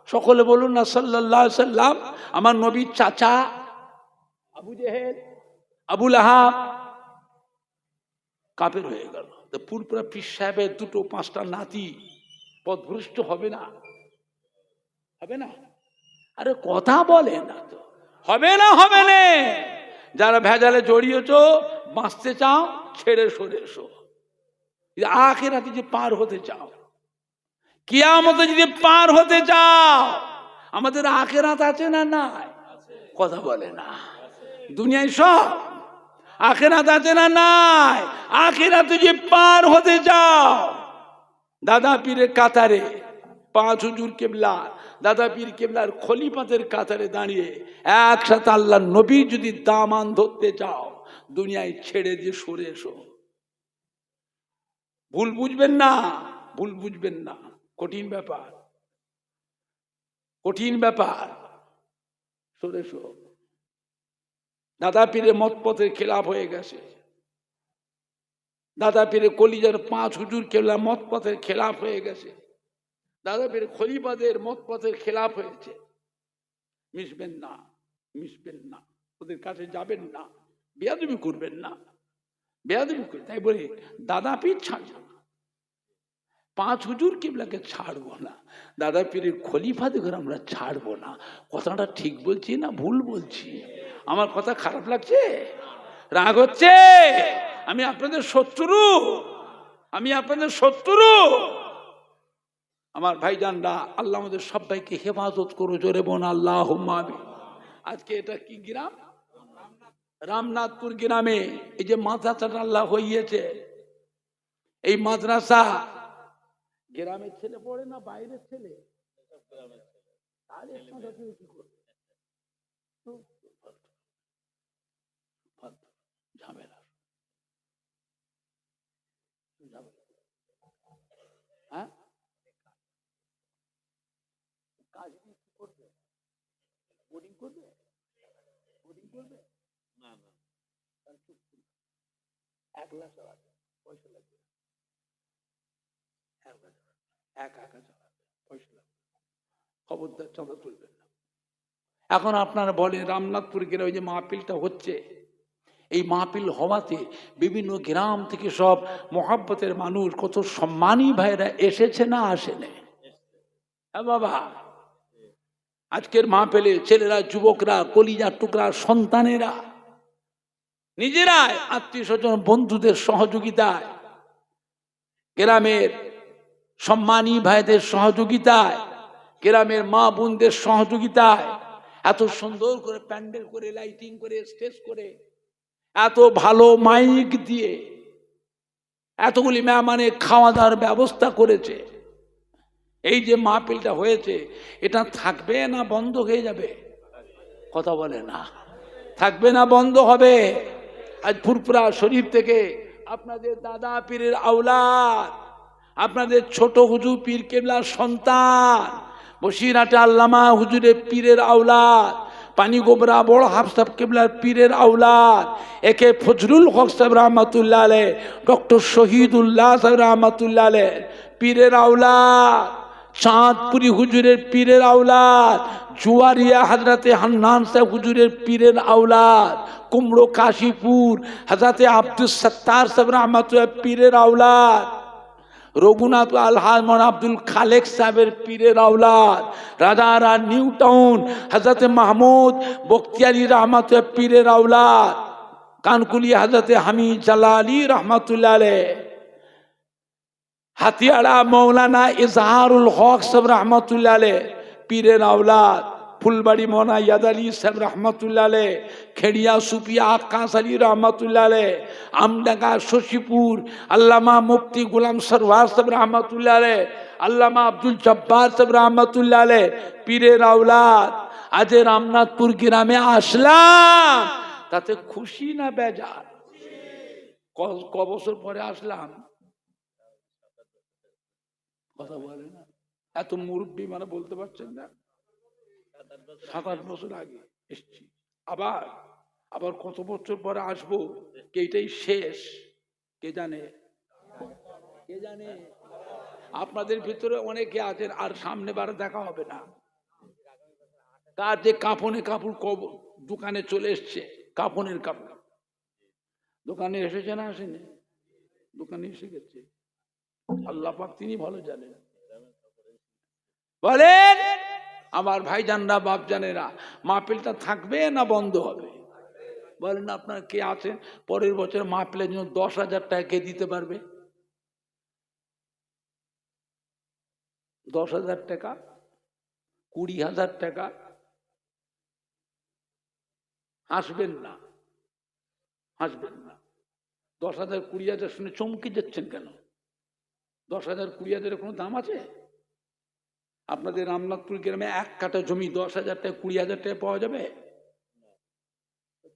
সকলে বলুন না সাল্লাল্লাহু আলাইহি সাল্লাম। আমার নবীর চাচা আবু জেহেল, আবু লাহাব কাফের হয়ে গেল। তো পুরপুরা পীর সাহেবের দুটো পাঁচটা নাতি পথভ্রষ্ট হবে না? হবে না? আরে কথা বলে না তো, হবে না? হবে না। যারা ভেজালে জড়িয়েছ, বাঁচতে চাও, ছেড়ে সরে এসো। আখিরাতে যে পার হতে চাও, কিয়ামতে যদি পার হতে চাও, আমাদের আখিরাত আছে না নাই? কথা বলে না। দুনিয়ায় সব, আখিরাত আছে না নাই? আখিরাতে যে পার হতে চাও, দাদা পীরের কাতারে পাঁচ হুজুর কেবলা, দাদা পীর কেবলার খলিফাতের কাতারে দাঁড়িয়ে একসাথে আল্লাহর নবী যদি দামান ধরতে চাও, দুনিয়ায় ছেড়ে দিয়ে সরে এসো। ভুল বুঝবেন না, ভুল বুঝবেন না। কঠিন ব্যাপার, কঠিন ব্যাপার। সরে এসো। দাদা পীরের মত পথের খেলাফ হয়ে গেছে। দাদা পীরের কলিজার পাঁচ হুজুর কেবলা মত পথের খেলাফ হয়ে গেছে। দাদা পীরের খলিফাদের মত পথের খেলাফ হয়েছে। মিশবেন না, মিশবেন না, ওদের কাছে যাবেন না, বেয়াদবি করবেন না, বেয়াদবি করবেন। তাই বলে দাদা পীর ছাড়ব না, পাঁচ হুজুর কিবলাকে ছাড়বো না, দাদা পীরের খলিফাদের আমরা ছাড়বো না। কথাটা ঠিক বলছি না ভুল বলছি? আমার কথা খারাপ লাগছে? রাগ হচ্ছে? আমি আপনাদের শত্রু? আমি আপনাদের শত্রু? আমার ভাইজানরা, আল্লাহ আমাদের সবাইকে হেফাজত করো, জোরে বোন আল্লাহুম্মা আমিন। আজকে এটা কি গ্রাম? রামনাথপুর গ্রামে এই যে মাদ্রাসাটা আল্লাহ হইয়েছে, এই মাদ্রাসা গ্রামের ছেলে পড়ে না বাইরের ছেলে? ঝামেলা। হ্যাঁ, কাজ কি করবে? বোর্ডিং করবে? বোর্ডিং করবে না? না, 1 লাখ চালাবে, পয়সা লাগবে। একা চালাবে, পয়সা লাগবে। খবরদার চাঁদা তুলবেন না। এখন আপনারা বলেন, রামনাথপুর গ্রামে ওই যে মাহফিলটা হচ্ছে, এই মাহফিল হওয়াতে বিভিন্ন গ্রাম থেকে সব মোহাব্বতের মানুষ, কত সম্মানী ভাইরা এসেছে না আসেনি? হ্যাঁ বাবা, আজকের মাহফিলে ছেলেরা, যুবকরা, কলিজার টুকরা সন্তানেরা নিজেরাই আত্মীয় স্বজন বন্ধুদের সহযোগিতায়, গ্রামের সম্মানী ভাইদের সহযোগিতায়, গ্রামের মা বোনদের সহযোগিতায় এত সুন্দর করে প্যান্ডেল করে, লাইটিং করে, স্টেজ করে, এত ভালো মাইক দিয়ে এতগুলি মেহমানের খাওয়া দাওয়ার ব্যবস্থা করেছে। এই যে মাহফিলটা হয়েছে, এটা থাকবে না বন্ধ হয়ে যাবে? কথা বলে না। থাকবে না বন্ধ হবে? আজ ফুরফুরা শরীফ থেকে আপনাদের দাদা পীরের আওলাদ, আপনাদের ছোট হুজুর পীর কেবলার সন্তান, বসিরহাটে আল্লামা হুজুরের পীরের আওলাদ, পানিগোবরা বড় হাফসাব কেবলার পীরের আওলাদ, একে ফজলুল হক সাহেব রহমাতুল্লাহ আলাইহ, ডক্টর শহীদুল্লাহ সাহেব রহমাতুল্লাহ আলাইহ পীরের আওলাদ, চাঁদপুরি হুজুরের পীরের আওলাদ, জুয়ারিয়া হজরতে হান্নান সাহেব হুজুরের পীরের আওলাদ, কুমড়ো কাশীপুর হজরতে আব্দুল সত্তার সাহেব রহমাতুল্লাহ পীরের আওলাদ, রঘুনাথ আলহাজ মৌলানা আব্দুল খালেক সাহেবের পীরের আওলাদ, রাজারা নিউ টাউন হজরতে মাহমুদ বখতিয়ারি রহমাতুল্লাহ পীরের আওলাদ, কানকুলি হযরত হামিদ জালালি রহমাতুল্লাহ আলাইহ, হাতিয়াড়া মৌলানা ইজহারুল হক সাহেব রহমাতুল্লাহ আলাইহ, পীরের আওলাদ ফুলবাড়ি মৌলানা ইয়াদ আলী সাহেব রহমাতুল্লাহ আলাইহ, খেড়িয়া সুপিয়া আক্কাস আলী রহমাতুল্লাহ আলাইহ, আমডাঙ্গা শশীপুর আল্লামা মুফতি গোলাম সরওয়ার সাহেব রহমাতুল্লাহ আলাইহ, আল্লামা আব্দুল জব্বার সাহেব রহমাতুল্লাহ আলাইহ, পীরের আওলাদ। আজ রামনাথপুর গ্রামে আসলাম, তাতে খুশি না বেজার? ক বছর পরে আসলাম? কথা বলে না, এত মুরব্বী মানে বলতে পারছেন না। 7-8 বছর আগে এসছি, আবার আবার কত বছর পরে আসবো, এইটাই শেষ, কে জানে? কে জানে? আপনাদের ভিতরে অনেকে আছেন আর সামনে বার দেখা হবে না। কার যে কাফনের কাপড় দোকানে চলে এসছে, কাফনের কাপড় দোকানে এসেছে না আসেনি? দোকানে এসে গেছে, আল্লাহ পাক তিনি ভালো জানেন। বলেন আমার ভাইজানরা বাপজানেরা, মাহফিলটা থাকবে না বন্ধ হবে? বলেন আপনার কে আছেন পরের বছর মাহফিলের জন্য 10,000 টাকা কে দিতে পারবে? 10,000 টাকা, 20,000 টাকা? হাসবেন না, হাসবেন না। 10,000 20,000 শুনে চমকে যাচ্ছেন কেন? 10,000 20,000 কোনো দাম আছে? আপনাদের রামনাথপুর গ্রামে 1 কাঠা জমি 10,000 টাকা 20,000 টাকা পাওয়া যাবে?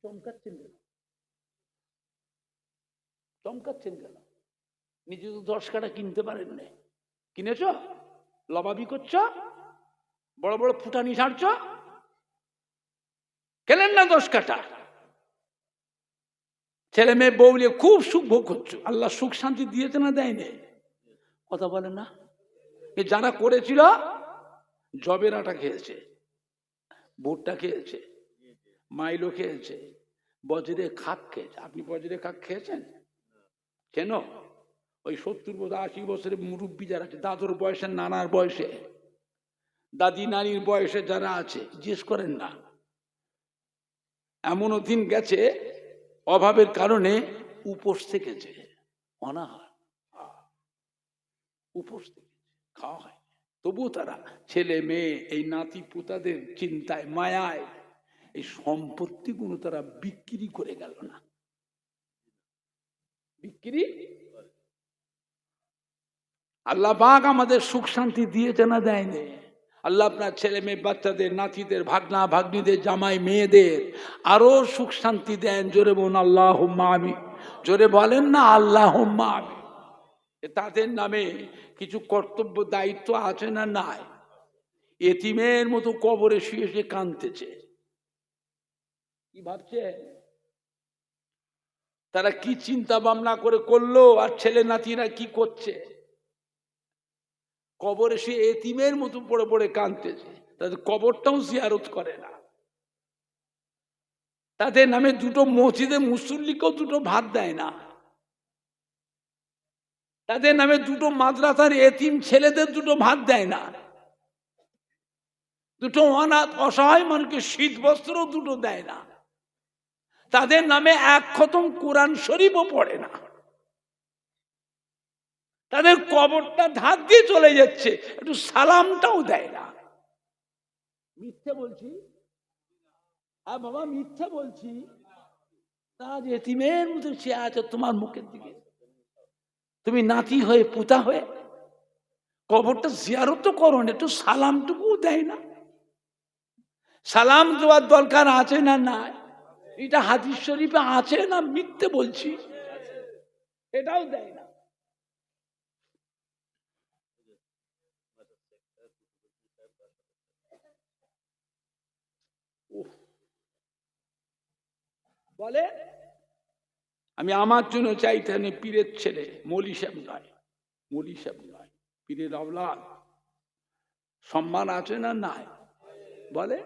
চমকাচ্ছেন কেন? চমকাচ্ছেন কেন? নিজে তো 10 কাঠা কিনতে পারেন না, কিনেছ? লবাবি করছ, বড় বড় ফুটানি ছাড়ছ, কেনেন না 10 কাঠা। ছেলে মেয়ে বউ নিয়ে খুব সুখ ভোগ করছো, আল্লাহ সুখ শান্তি দিয়েছে না দেয়নি? কথা বলেন না। যারা করেছিল জবের আটা খেয়েছে, ভুট্টা খেয়েছে, মাইলো খেয়েছে, বজরে খাক খেয়েছে। আপনি বজরে খাক খেয়েছেন? কেন? ওই 70-80 বছরের মুরব্বী যারা আছে, দাদুর বয়সে, নানার বয়সে, দাদি নানির বয়সে যারা আছে, জিজ্ঞেস করেন না। এমনও দিন গেছে অভাবের কারণে উপোস থেকেছে, অনাহার, উপোস থেকেছে, খাওয়া হয়। তবুও তারা ছেলে মেয়ে এই নাতি পুতাদের চিন্তায় মায়ায় এই সম্পত্তিগুলো তারা বিক্রি করে গেল না। বিক্রি, আল্লাহ পাক আমাদের সুখ শান্তি দিয়েছে না দেয়নি? আল্লাহ আপনার ছেলে মেয়ে বাচ্চাদের, নাতিদের, ভাগনা ভাগ্নিদের, জামাই মেয়েদের আরো সুখ শান্তি দেন। জোরে বলুন আল্লাহুম্মা আমিন। জোরে বলেন না আল্লাহুম্মা আমিন। তাদের নামে কিছু কর্তব্য দায়িত্ব আছে না নাই? এতিমের মতো কবরে শুয়ে শুয়ে কাঁদতেছে, কি ভাবছে? তারা কি চিন্তা ভাবনা করে করলো, আর ছেলে নাতিরা কি করছে? কবরে শুয়ে এতিমের মতো পড়ে পড়ে কাঁদতেছে, তাদের কবরটাও জিয়ারত করে না। তাদের নামে দুটো মসজিদে মুসল্লিকেও দুটো ভাত দেয় না। তাদের নামে দুটো মাদ্রাসার এতিম ছেলেদের দুটো ভাত দেয় না। দুটো অনাথ অসহায় মানুষকে শীত বস্ত্রও দুটো দেয় না। তাদের নামে 1 খতম কোরআন শরীফও পড়ে না। তাদের কবরটা ধার দিয়ে চলে যাচ্ছে, একটু সালামটাও দেয় না। মিথ্যে বলছি? হ্যাঁ বাবা মিথ্যে বলছি। তারা এতিমের মতো চেয়ে আছে তোমার মুখের দিকে, তুমি নাতি হয়ে পুতা হয়ে কবরটা জিয়ারত তো করো না, একটু সালামটুকুও দেয় না। সালাম দেওয়ার দরকার আছে না নাই? এটা হাদিস শরীফে আছে না মিথ্যে বলছি? এটাও দেয় না। বলে আমি আমার জন্য চাইতে পীরের ছেলে, মৌলী সাহেব নয়, মৌলী সাহেব নয়, পীরের আওলাদ। সম্মান আছে না নাই? বলে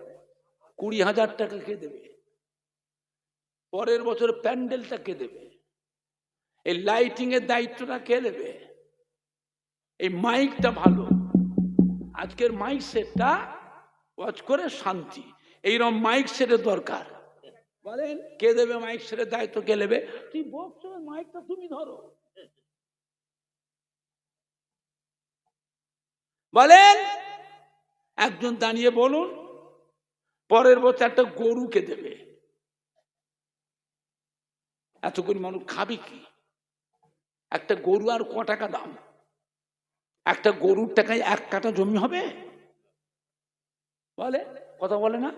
20,000 টাকা কে দেবে? পরের বছর প্যান্ডেলটা কে দেবে? এই লাইটিং এর দায়িত্বটা কে দেবে? এই মাইকটা ভালো, আজকের মাইক সেটটা ওয়াচ করে শান্তি, এইরকম মাইক সেটের দরকার। বলেন কে দেবে মাইক সেরে দায়িত্ব কে নেবে? তুই বকছো, মাইকটা তুমি ধরো। বলেন একজন দাঁড়িয়ে বলুন পরের বছর একটা গরুকে দেবে। এত করে মানুষ খাবে কি? একটা গরু আর ক টাকা দাম? একটা গরুর টাকায় 1 কাঠা জমি হবে? বলে কথা বলে না?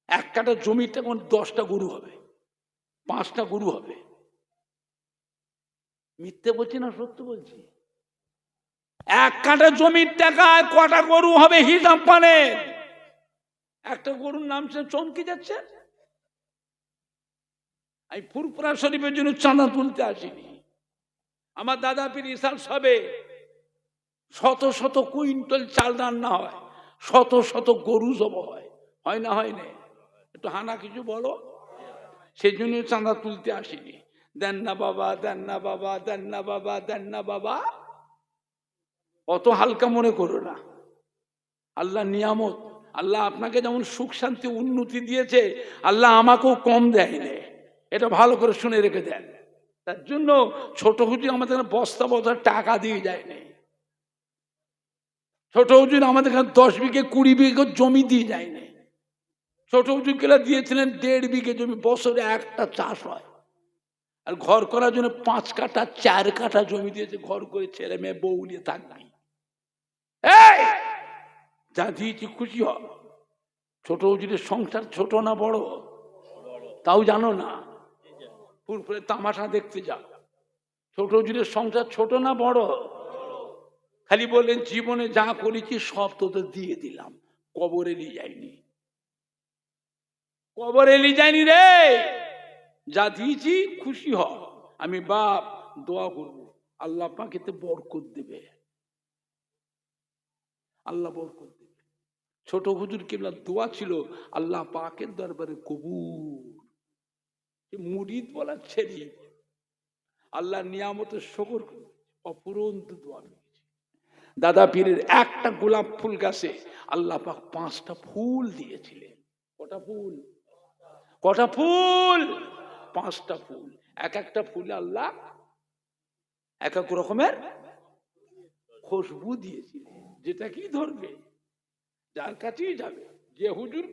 1 কাঠা জমির টাকা 10টা গরু হবে, 5টা গরু হবে। মিথ্যে বলছি না সত্য বলছি? 1 কাঠা জমির টাকায় কটা গরু হবে হিসাব পানে? একটা গরুর নাম সে চমকে যাচ্ছে। আমি ফুরফুরা শরীফের জন্য চাঁদা তুলতে আসিনি। আমার দাদা পীর ইসাল সবে শত শত কুইন্টাল চাল রান্না হয়, শত শত গরু জব হয়, হয় না? হয় না? একটু হানা কিছু বলো। সেই জন্য চাঁদা তুলতে আসিনি। দেন না বাবা, দেন না বাবা, দেন না বাবা, দেন না বাবা। অত হালকা মনে করো না। আল্লাহ নিয়ামত, আল্লাহ আপনাকে যেমন সুখ শান্তি উন্নতি দিয়েছে, আল্লাহ আমাকেও কম দেয়নি। এটা ভালো করে শুনে রেখে দেন। তার জন্য ছোট হুজুর আমাদের বস্তা বস্তা টাকা দিয়ে যায়নি। ছোট হুজুর আমাদের 10 বিঘে 20 বিঘে জমি দিয়ে যায়নি। ছোট হুজুর গেলে দিয়েছিলেন 1.5 বিঘে জমি, বছরে একটা চাষ হয়। আর ঘর করার জন্য 5 কাঠা 4 কাঠা জমি দিয়েছে, ঘর করে ছেলে মেয়ে বউ নিয়ে থাকবে। এই যা দিয়েছি খুশি হ। ছোট হুজুরের সংসার ছোট না বড় তাও জানো না? পুরপুরে তামাশা দেখতে যাও। ছোট হুজুরের সংসার ছোট না বড়? খালি বললেন জীবনে যা করেছি সব তোদের দিয়ে দিলাম, কবরে নিয়ে যায়নি। কবরে নিয়ে যায়নি রে। যা দিয়েছি খুশি হ। আমি বাপ দোয়া করব, আল্লাহ পাক এতে বরকত দেবে, আল্লাহ বরকত দেবে। ছোট হুজুর কিবলা দোয়া ছিল আল্লাহ পাকের দরবারে কবুল। মুরিদ বলার ছেড়ে আল্লাহ নিয়ামতের শুকর অপুরন্ত দোয়া করেছে। দাদা পীরের একটা গোলাপ ফুল গাছে আল্লাহ পাক 5টা ফুল দিয়েছিলেন। কটা ফুল? কটা ফুল? 5টা ফুল। এক একটা ফুলে আল্লাহ এক এক রকমের খুশবু দিয়েছিলেন। যেটা কি ধরবে, যার কাছেই যাবে, যে হুজুর